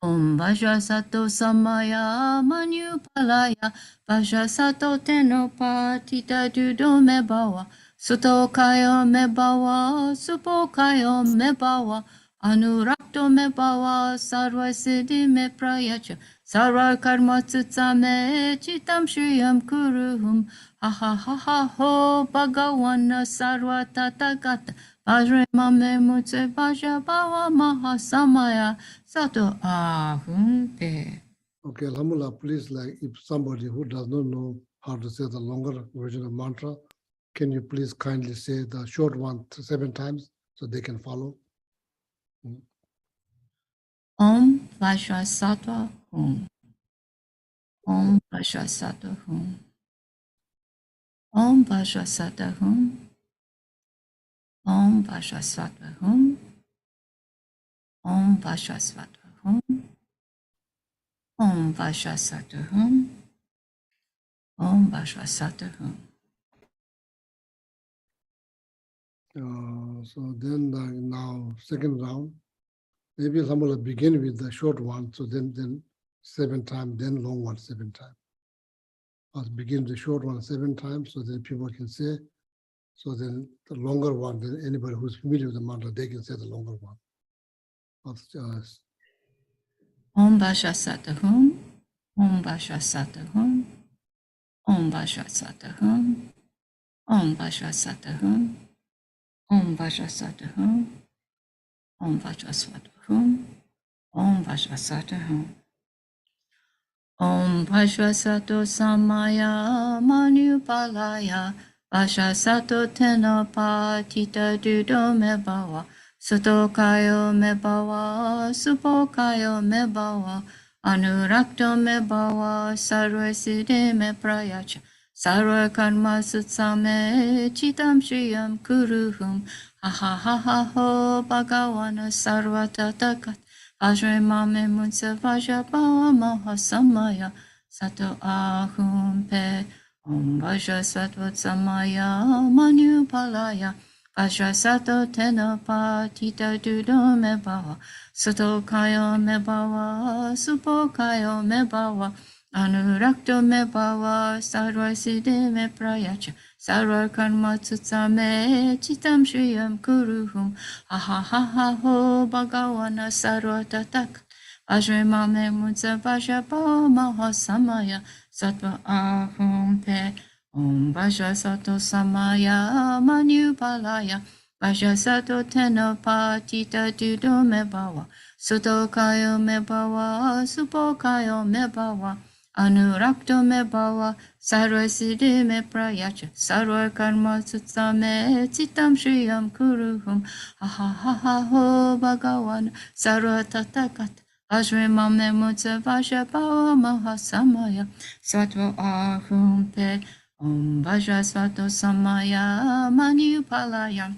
Om Vasha Sato Samaya Manu Palaya Vasha Sato Tenopa Tita Dudo Mebawa Suto Kayo Mebawa Supo Kayo Mebawa Anurakto Mebawa Sarva Siddhi Me Prayacha Sarva Karma Tsutsame Chitam Shriyam Kuruhum Ha ha ha ha ho Bhagawana Sarva Tathagata Vajra Mame Mutse Vaja Bhava Mahasamaya Sato Ahum Pe. Okay, Alhamdulillah, please, like, if somebody who does not know how to say the longer version of mantra, can you please kindly say the short one 7 times so they can follow? Om Vajra Sattva Hum. Om Vajra Sattva Hum. Om Vajra Sattva Hum. Om Vajra Sattva Hum. Om Vajra Sattva Hum. Om Vajra Sattva Hum. Om Vajra Sattva Hum. So then now second round, maybe Alhamdulillah begin with the short one, so then 7 times, then long one 7 times. I'll begin the short one 7 times, so then people can say. So then the longer one, then anybody who's familiar with the mantra, they can say the longer one. Om Vajra Sattva Hum. Om Vajra Sattva Hum. Om Vajra Sattva Hum. Om Vajra Sattva Hum. Om Vajra Sattva Hum. Om Vajra Sattva Hum. Om Vajra Sattva Hum. Om Vajra Sato Samaya Manupalaya Vajra Sato Tenopa Tita Dudo Mebawa Sato Kayo Mebawa Supo Kayo Mebawa Anurakto Mebawa Sarva Siddhi Me Prayacha Sarva Karma Sutsame Chitam Shriyam Kuruhum Ha ha ha ha ho Bhagawana Sarva Tatakat Vajra Mame Mutsa Vajra Bawa Mahasamaya Sato Ahum Pe Om Vajra Sattva Samaya Manu Palaya Vajra Sato Tenopa Tita Dudo Mebawa Sato Kayo Mebawa Supo Kayo Mebawa Anurakto Mebawa Sarva Siddhi Me Prayacha Sarva Karma Tsutsame Chitam Shriyam Kuruhum Ha ha ha ha ho Bhagawana Sarva Tatak Vajra Mame Mutsa Vajra Bawa Mahasamaya Sattva Ahum Pe Om Vajra Sato Samaya Manupalaya Vajra Sato Tenopa Tita Dudo Mebawa Suto Kayo Mebawa Supo Kayo Mebawa Anurakto Mebawa Sarva Siddhi Me Prayacha Sarva Karma Tsutsame Chitam Shriyam Kuruhum Ha ha ha ha ho Bhagawan Sarva Tatakat Vajra Mame Mutsa Vajra Bawa Mahasamaya Sattva Ahum Pe Om Vajra Sato Samaya Manupalaya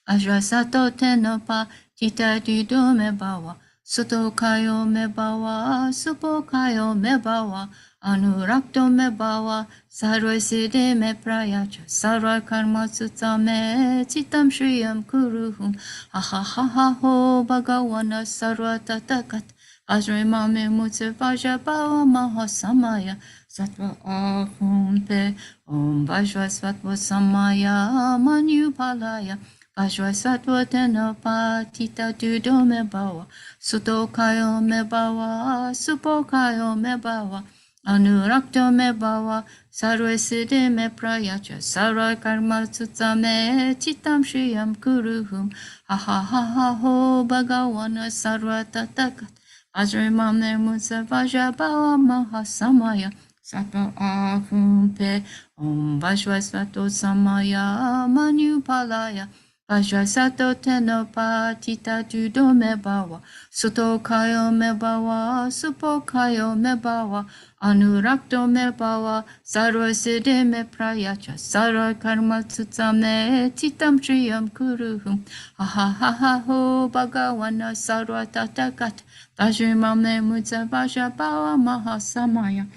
Vajra Sato Tenopa Tita Dudo Mebawa Suto Kayo Mebawa Supo Kayo Mebawa Anurakto Mebawa Sarva Siddhi Me Prayacha Sarva Karma Tsutsame Chitam Shriyam Kuruhum Ha ha ha ha ho Bhagawana Sarva Tatakat Vajra Mame Mutsa Vajra Bawa Mahasamaya Sattva Ahum Pe Om Vajra Sattva Samaya Manupalaya Vajra Sattva Tenopa Tita Dudo Mebawa Suto Kayo Mebawa Supo Kayo Mebawa Anurakto Mebawa Sarva Siddhi Me Prayacha Sarva Karma Tsutsame Chitam Shriyam Kuruhum Ha ha ha ha ho Bhagawana Sarva Tatakat Vajra Mame Mutsa Vajra Bawa Mahasamaya Sattva Ahum Pe Om Vajra Sato Samaya Manupalaya Vajra Sato Tenopa Tita Dudo Mebawa Suto Kayo Mebawa Supo Kayo Mebawa Anurakto Mebawa Sarva Siddhi Me Prayacha Sarva Karma Tsutsame Chitam Shriyam Kuruhum Ha ha ha ha ho Bhagawana Sarva Tatakat Vajra Mame Mutsa Vajra Bawa Mahasamaya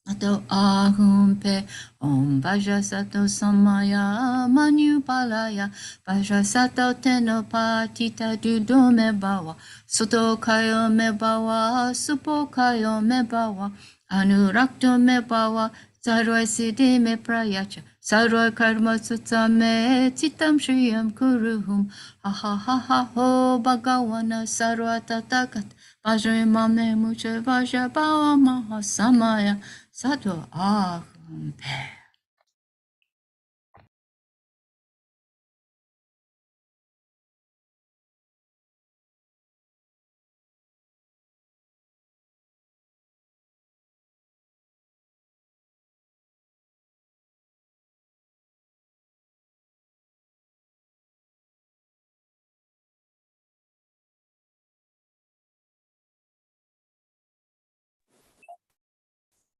Sato ahumpe om bhaja sato samaya manupalaya bhaja sato tenopa tita dudome bawa soto kayo me bawa supo kayo me bawa anurakto me bawa sarva siddhi me prayacha sarva karma sutsame citam shriyam kuruhum ha ha ha ha ho bhagawana sarva tatakat Vajra mame mucha vajra bawa maha samaya Sato ahumpe.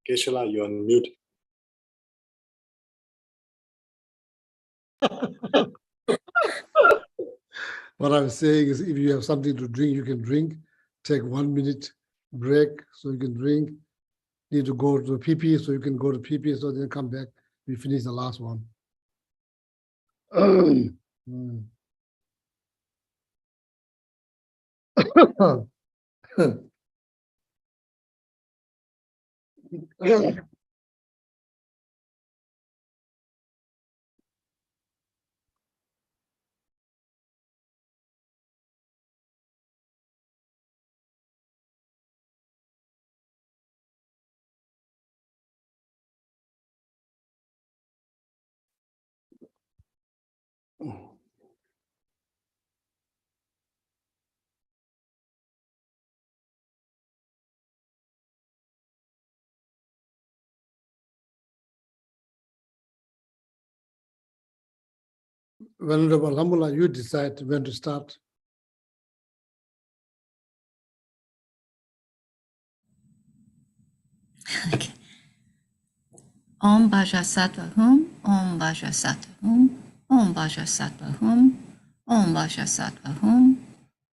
Geshe, you're on mute. What I'm saying is if you have something to drink, you can drink. Take 1 minute break so you can drink. Need to go to PP so you can go to PP so then come back. We finish the last one. Venerable Alhamdulillah, you decide when to start. Okay. Om Bhaja Sattva Hum, Om Bhaja Sattva Hum, Om Bhaja Sattva Hum, Om Bhaja Sattva Hum,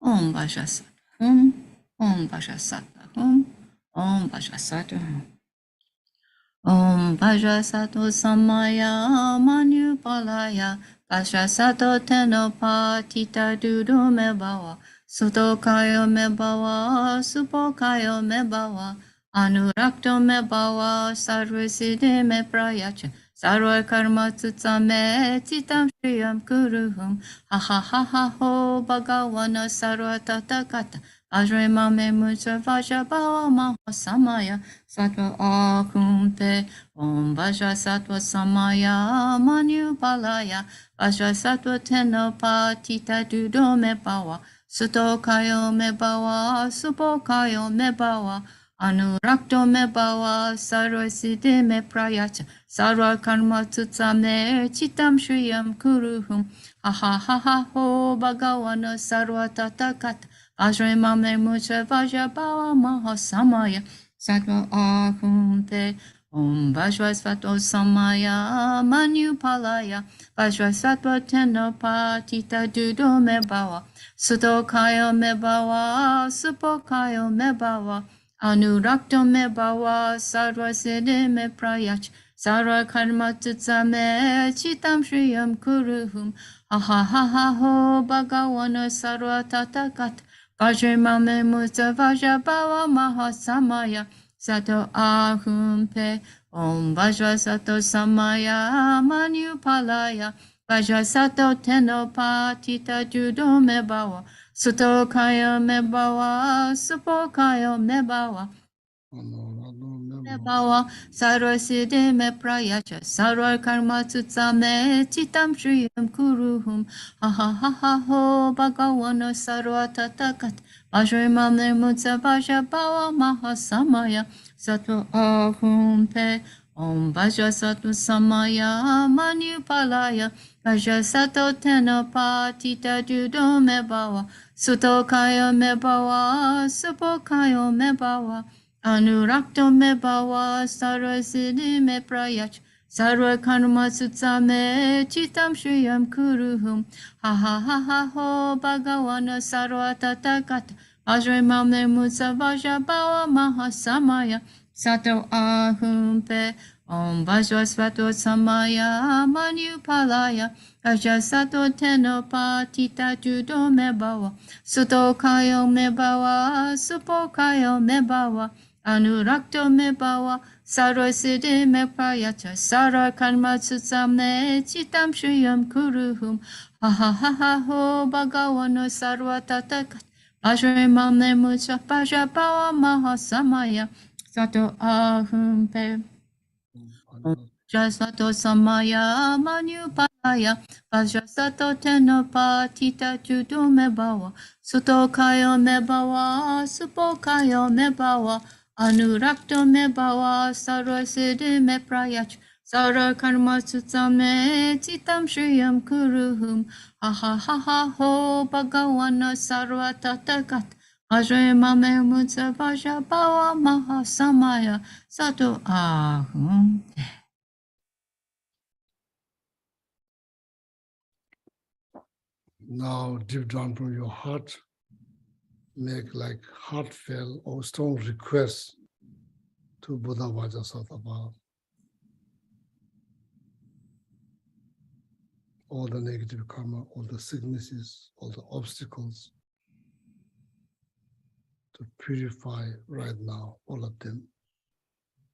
Om Bhaja Sattva Hum, Om Bhaja Sattva Hum, Om Bhaja Sattva Hum. Om Bhaja Sattva Samaya Manupalaya Bhaja Sattva Tenopa Tita Dudu Me Bawa Suto Kayo Me Bawa Supo Kayo Me Bawa Anurakto Me Bawa Sarva Siddhi Me Prayacha Sarva Karma Tsutsame Citam Shriyam Kuruhum Ha ha ha ha ho Bhagawana Sarva Tatakata Vajra Mame Mucha Vajra Bawa Maha Samaya Sattva ahumpe om Vajra Sattva samaya manupalaya Vajra Sattva tenopa tita dudo me bawa Suto kayo me bawa supo kayo me bawa Anurakto me bawa sarva siddhi me prayacha Sarva karma tutsame citam shriyam kuruhum Ha ha ha ha ho bhagawana sarva tatakata Vajra mame mucha vajra bawa maha samaya Sattva ahumpe om Vajra Sattva samaya manupalaya Vajra Sattva tenopa tita dudo me bawa Suto kayo me bawa supo kayo me bawa Anurakto me bawa sarva siddhi me prayach Sarva karma tutsame citam shriyam kuruhum Ha ha ha ha ho bhagawana sarva tatakata Vajra mame muta vajra bawa maha samaya Sato ahumpe om Vajra Sato samaya manupalaya Vajra Sato tenopa tita judo me bawa Suto kaya me bawa supo kaya me bawa me bawa sarva siddhi me prayacha sarva karma tutsame citam shriyam kuruhum ha ha ha ha ho bhagawana sarva tatakat Vajra mame mutsa vajra bawa maha samaya Sattva ahumpe om Vajra Sattva samaya manupalaya Vajra Sattva tenopa tita judo me bawa Suto kaya me bawa supo kaya me bawa Anurakto me bawa sarva siddhi me prayach sarva karma sutsame citam shriyam kuruhum ha ha ha ha ho bhagawana sarva tatakata Vajra mame mutsa vajra bawa maha samaya Sato ahumpe. Om Vajrasvato Samaya Manupalaya Ajasato Tenopa Tita Judo Mebawa Suto Kayo Mebawa Supo Kayo Mebawa Anurakto Mebawa Saro Siddhi Meprayacha Sara Karma Tsutsame Chitam Shriyam Kuruhum Ha ha ha ha ho Bhagavano Sarva Tatakat Ajrimam Mucha Pajapawa Mahasamaya Sato ahumpe. Vajrasato Samaya Manupalaya Vajrasato Tenopa Tita Judo Mebawa Suto Kayo Mebawa Supo Kayo Mebawa Anurakto Mebawa Saro Siddhi Meprayach Sara Karma Tsutsame Chitam Shriyam Kuruhum Ha ha ha ha ho Bhagavana Sarva Tatakat Ajre Mame Mutsa Vajapawa Mahasamaya Sato Ahum. Now, deep down from your heart, make like heartfelt or strong requests to Buddha Vajrasattva. All the negative karma, all the sicknesses, all the obstacles, to purify right now, all of them.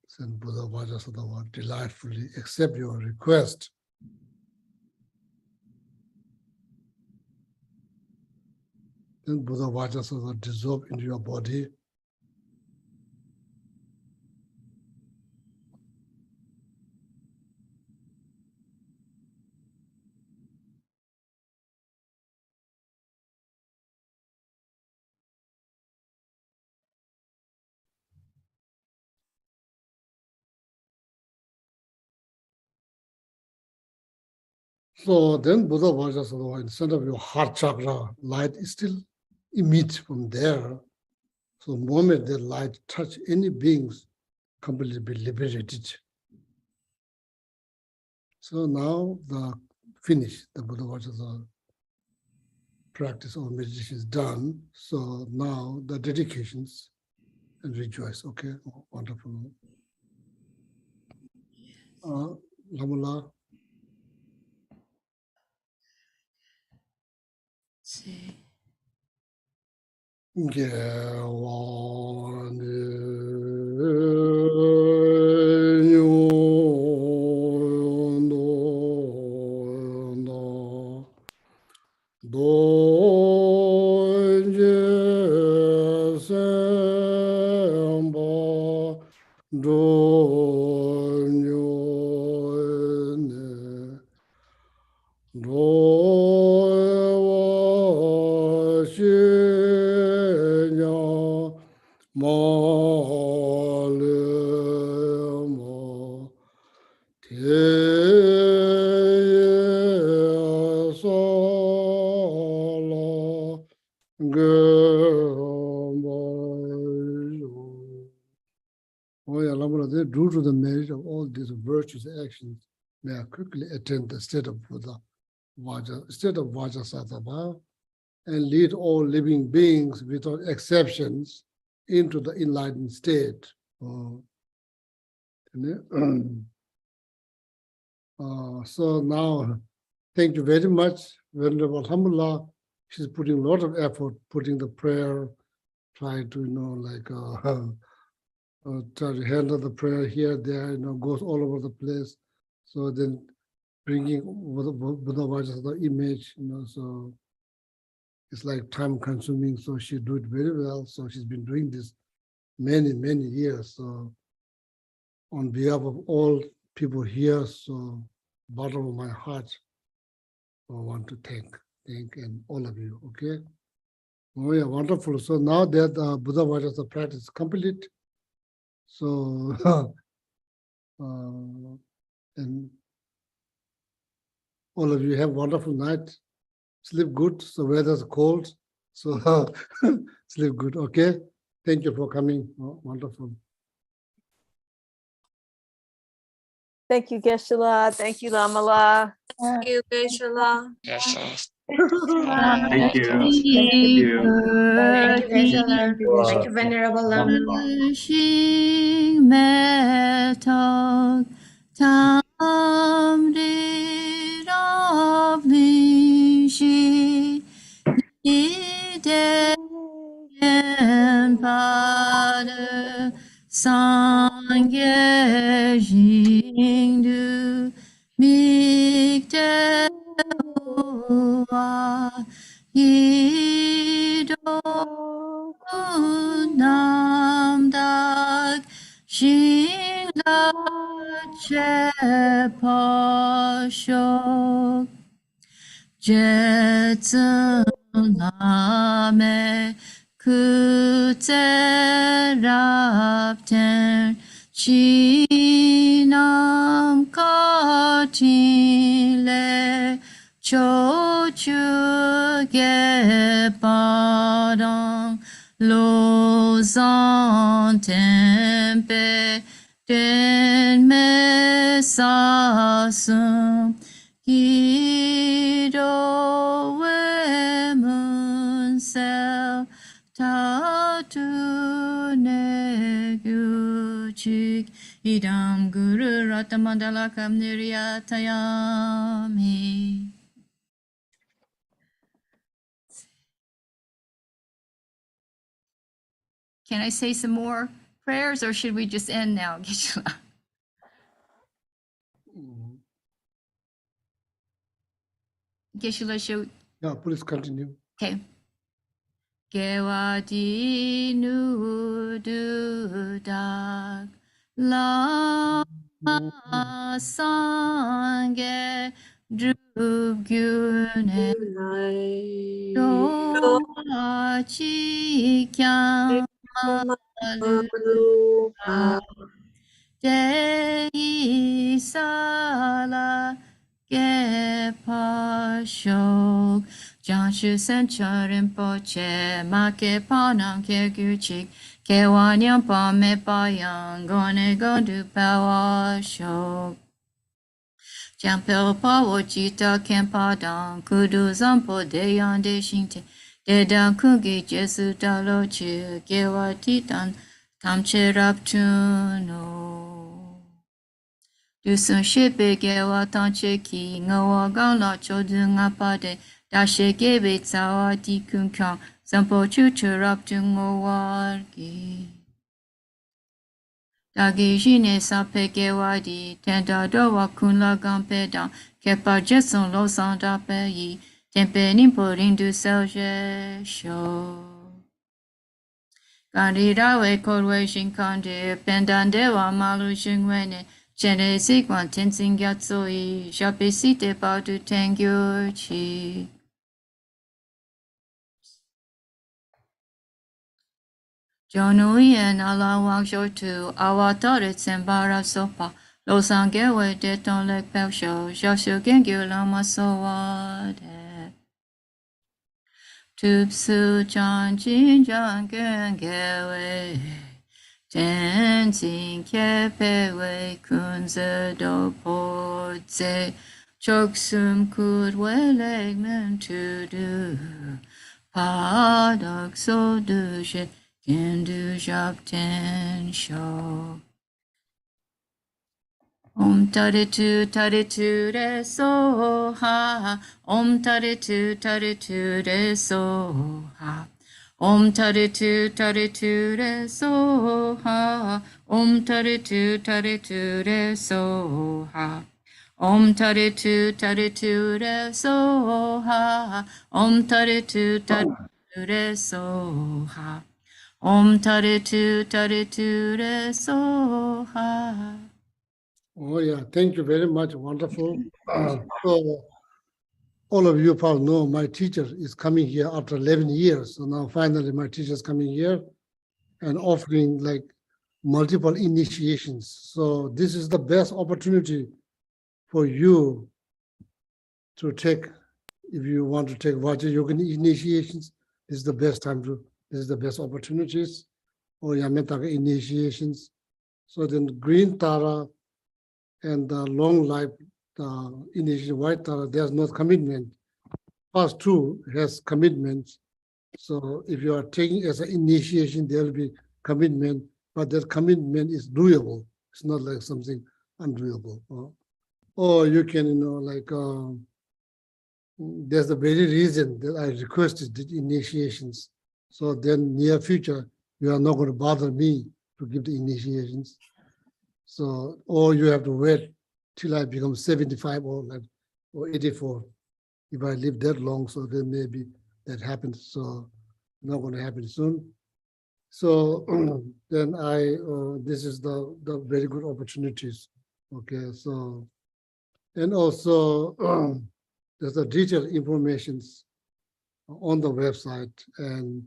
Send Buddha Vajrasattva delightfully accept your request. Then Buddha Vajrasattva dissolve into your body. So then Buddha Vajrasattva, instead of your heart chakra, light is still emit from there. So the moment the light touch any beings, completely be liberated. So now the finish, the Buddha Vajrasattva practice or meditation is done. So now the dedications and rejoice. Okay, oh, wonderful. Lamala. See. Due to the merit of all these virtuous actions, may I quickly attain the state of Buddha, state of Vajrasattva, and lead all living beings without exceptions into the enlightened state. So now, thank you very much, Venerable Alhamdulillah. She's putting a lot of effort, putting the prayer, trying to, try to handle the prayer here, there, goes all over the place. So then bringing Buddha Vajrasattva image, so it's like time consuming. So she do it very well. So she's been doing this many, many years. So on behalf of all people here, so bottom of my heart, I want to thank and all of you, okay? Oh yeah, wonderful. So now that Buddha Vajrasattva practice is complete, so and all of you have a wonderful night. Sleep good. So weather's cold, so sleep good. Okay. Thank you for coming. Oh, wonderful. Thank you, Geshe-la. Thank you, Lamala. Thank you, Geshe-la. Geshe. Thank you. Thank you, Geshe. Thank you, Venerable Lamrim. Wishing metal tam did of she needed and Father sang jing du mig te nam dag shin la che pa shok 제쯤남에 그때랍텐 지남까지래 저축에 바람 로산 템페 된 메사슴 기도의 문셀 다투네 규칙 이담 그를 아타만달라 감리리아타야미. Can I say some more prayers or should we just end now, Geshe? Geshe, should Yeah, please continue. okay. Gewadi nududak la sange drugyune do chikyam malupa Dei sala gepashok Janshu sencharim poche make panam ke gyuchik ke wanyam pa me payang gone gondu pawashok Jampel pawo chita kempadang kudu zampo deyan de shinte dedan kungi jesu dalo chi gewa titan tamche raptuno Dusun shepe gewa tanche ki ngawa gang la chodu ngapade dashe gebe tsawa di kunkang zampo chuchu raptu ngowargi Dagi jine sape gewa di tenda dowa kun la gampe dang kepa jeson lo sanda pe yi tempe nimpo rindu selje sho Kandida we kodwe shinkande pendande wa malu shingwene Chene sigwan tensing yatsoi shapesite padu tengyo chi. Jonui en ala wang shotu awatore tsembara sopa lo sangewe deton lek pelsho shasho gengyo lama sowade. Tupsu chan jin jan gengewe. Dancing kepewe kunze do podze choksum kudwelek men to do padak so dushe kendu japten show taritu re so ha taritu re so ha taritu re so ha taritu re so ha taritu re so ha taritu re so ha taritu re so ha Oh yeah, thank you very much. Wonderful. So all of you probably know my teacher is coming here after 11 years. So now finally my teacher is coming here and offering like multiple initiations. So this is the best opportunity for you to take, if you want to take Vajra Yoga initiations, this is the best time to, this is the best opportunities, or Yametaka initiations. So then green Tara and the long life initiation white Tara, there's no commitment. first two has commitments. So if you are taking as an initiation, there will be commitment, but that commitment is doable. It's not like something undoable. Or you can, there's the very reason that I requested the initiations. So then near future, you are not going to bother me to give the initiations. So, or you have to wait till I become 75 or 84. If I live that long, so then maybe that happens. So not going to happen soon. So then this is the very good opportunities. Okay, so, and also there's a detailed informations on the website, and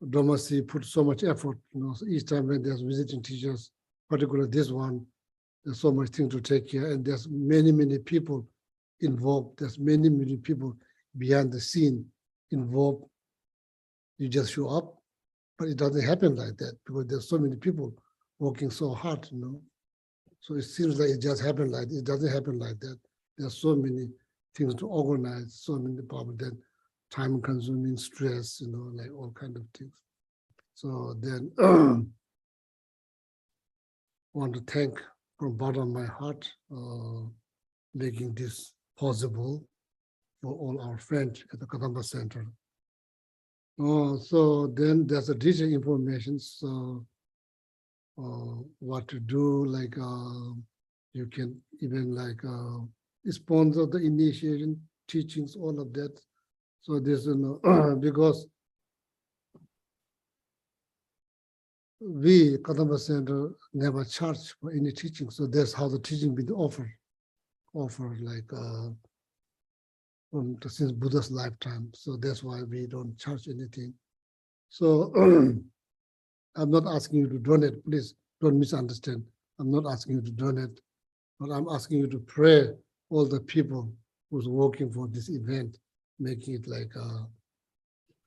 Domasi put so much effort, so each time when there's visiting teachers, particularly this one, there's so much thing to take care, and there's many people involved. There's many people behind the scene involved. You just show up, but it doesn't happen like that because there's so many people working so hard, So it seems like it just happened like it doesn't happen like that. There's so many things to organize, so many problems, then time-consuming stress, like all kind of things. So then want to thank from bottom of my heart making this possible for all our friends at the Kadamba Center. So then there's a detailed information. So what to do, like you can even sponsor the initiation, teachings, all of that. So this, because we, Kadamba Center, never charge for any teaching. So that's how the teaching been offered since Buddha's lifetime. So that's why we don't charge anything. So I'm not asking you to donate, please don't misunderstand. I'm not asking you to donate, but I'm asking you to pray all the people who's working for this event, making it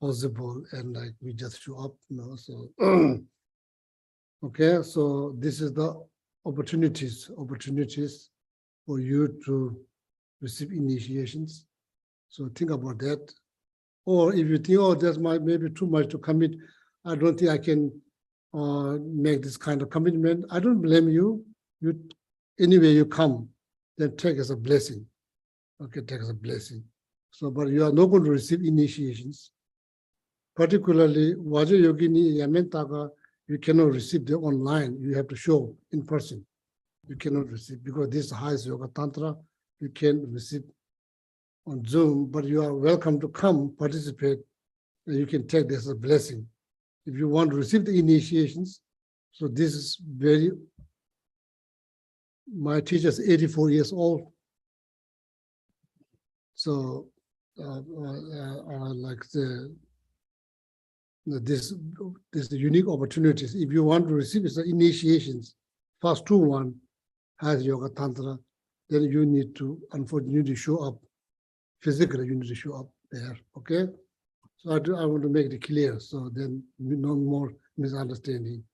possible, and we just show up, so okay, so this is the opportunities for you to receive initiations. So think about that. Or if you think, oh, that's maybe too much to commit, I don't think I can make this kind of commitment. I don't blame you. Anyway you come, then take as a blessing. Okay, take as a blessing. So, but you are not going to receive initiations. Particularly, Vajra Yogini Yamentaga, you cannot receive them online. You have to show in person. You cannot receive because this highest yoga tantra, you can receive on Zoom, but you are welcome to come participate, and you can take this as a blessing. If you want to receive the initiations, so this is my teacher is 84 years old. So this unique opportunities. If you want to receive the initiations, first one has yoga tantra, then you need to, unfortunately, show up physically. You need to show up there. Okay, so I want to make it clear, so then no more misunderstanding.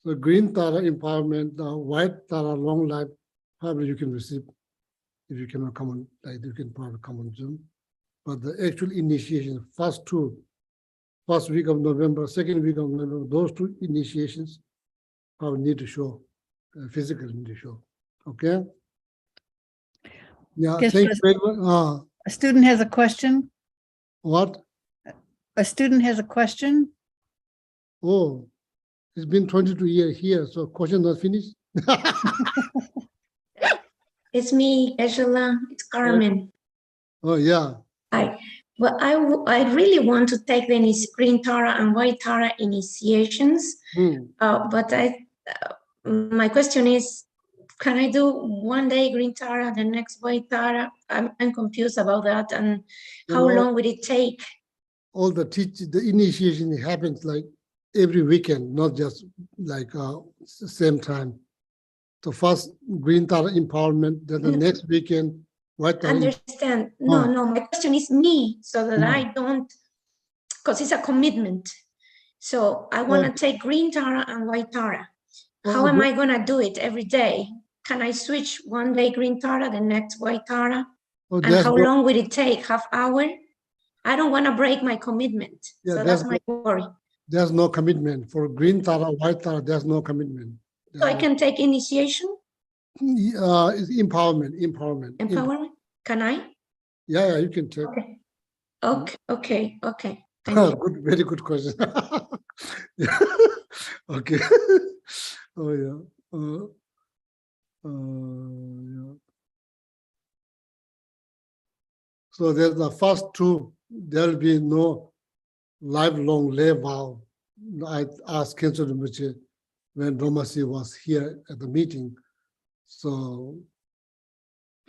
So green Tara empowerment, white Tara long life, probably you can receive if you cannot come on, you can probably come on Zoom. But the actual initiation, first week of November, second week of November, those two initiations probably need to show, physically need to show. Okay? Yeah, Yes, thank you very much. A student has a question. What? A student has a question. Oh, it's been 22 years here, so question not finished? It's me, Geshe. It's Carmen. Oh, yeah. Well, I really want to take the green Tara and white Tara initiations, but my question is, can I do one day green Tara, the next white Tara? I'm confused about that, and how long would it take? All the initiation happens like every weekend, not just same time. So first green Tara empowerment, then the next weekend white Tara. Understand? No. My question is me, so that I don't, because it's a commitment. So I want to take green Tara and white Tara. How am I going to do it every day? Can I switch one day green Tara, the next white Tara? And how long will it take? Half hour? I don't want to break my commitment. Yeah, So that's that's my worry. There's no commitment. For green Tara, white Tara, there's no commitment. So I can take initiation, It's empowerment. empowerment. Can I? Yeah, you can take. Okay. Thank you. Good, very good question. Yeah. Okay. Oh yeah. Yeah. So there's the first two. There will be no lifelong lay vow. I asked Khenso Rinpoche when Domasi was here at the meeting. So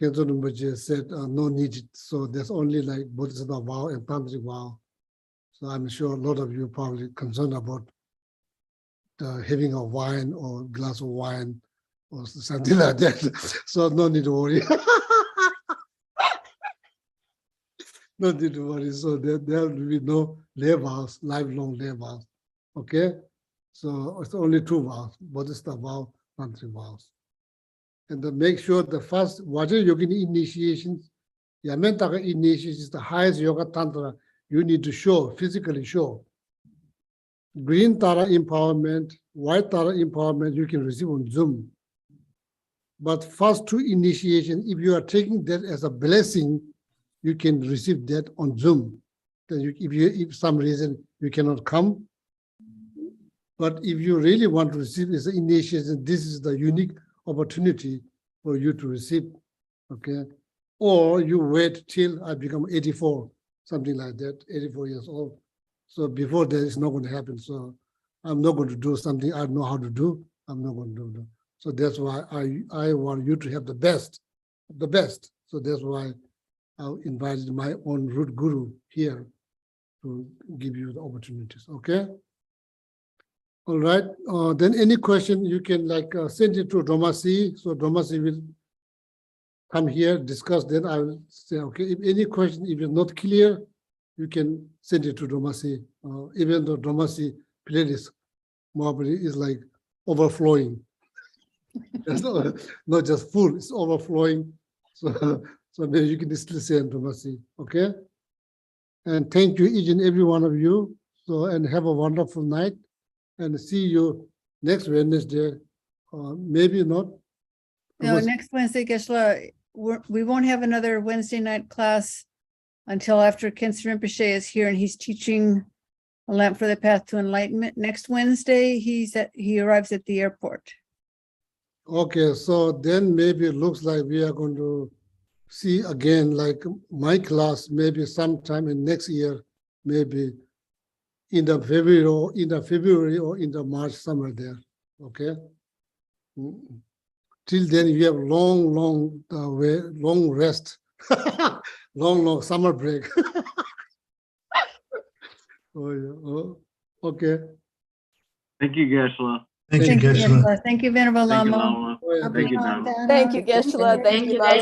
Khenso Rinpoche said no needed. So there's only like Bodhisattva vow and Tantric vow. So I'm sure a lot of you probably concerned about having a wine or glass of wine or something like that. So no need to worry. No need to worry. So there will be no lay vows, lifelong lay vows. Okay? So it's only two vows, Bodhisattva vow, Tantric vows. And then make sure the first Vajra Yogini initiations, Yamentaka initiation is the highest yoga tantra you need to show, physically show. Green Tara empowerment, white Tara empowerment, you can receive on Zoom. But first two initiation, if you are taking that as a blessing, you can receive that on Zoom. Then if some reason you cannot come, but if you really want to receive this initiation, this is the unique opportunity for you to receive, okay? Or you wait till I become 84, something like that, 84 years old. So before that, it's not going to happen. So I'm not going to do something I don't know how to do. I'm not going to do that. So that's why I want you to have the best. So that's why I invited my own root guru here to give you the opportunities, okay? All right, then any question you can send it to Domasi. So Domasi will come here, discuss, then I will say, okay, if any question, if it's not clear, you can send it to Domasi. Even though Domasi playlist probably is like overflowing. It's not just full, it's overflowing. So maybe you can still send Domasi, okay? And thank you each and every one of you. So, and have a wonderful night. And see you next Wednesday, maybe not. No, next Wednesday, Geshe, we won't have another Wednesday night class until after Khenso Rinpoche is here and he's teaching A Lamp for the Path to Enlightenment. Next Wednesday, he arrives at the airport. Okay, so then maybe it looks like we are going to see again, like my class, maybe sometime in next year, maybe in the February or in the March, somewhere there. Okay. Till then, you have long rest, long summer break. Oh yeah. Oh, okay. Thank you, Geshe. Thank you, Geshe. Thank you, Venerable Thank you, Lama. Lama. Oh, yeah. Thank you, Dhamma. Thank you, Geshe. Thank you, Lama.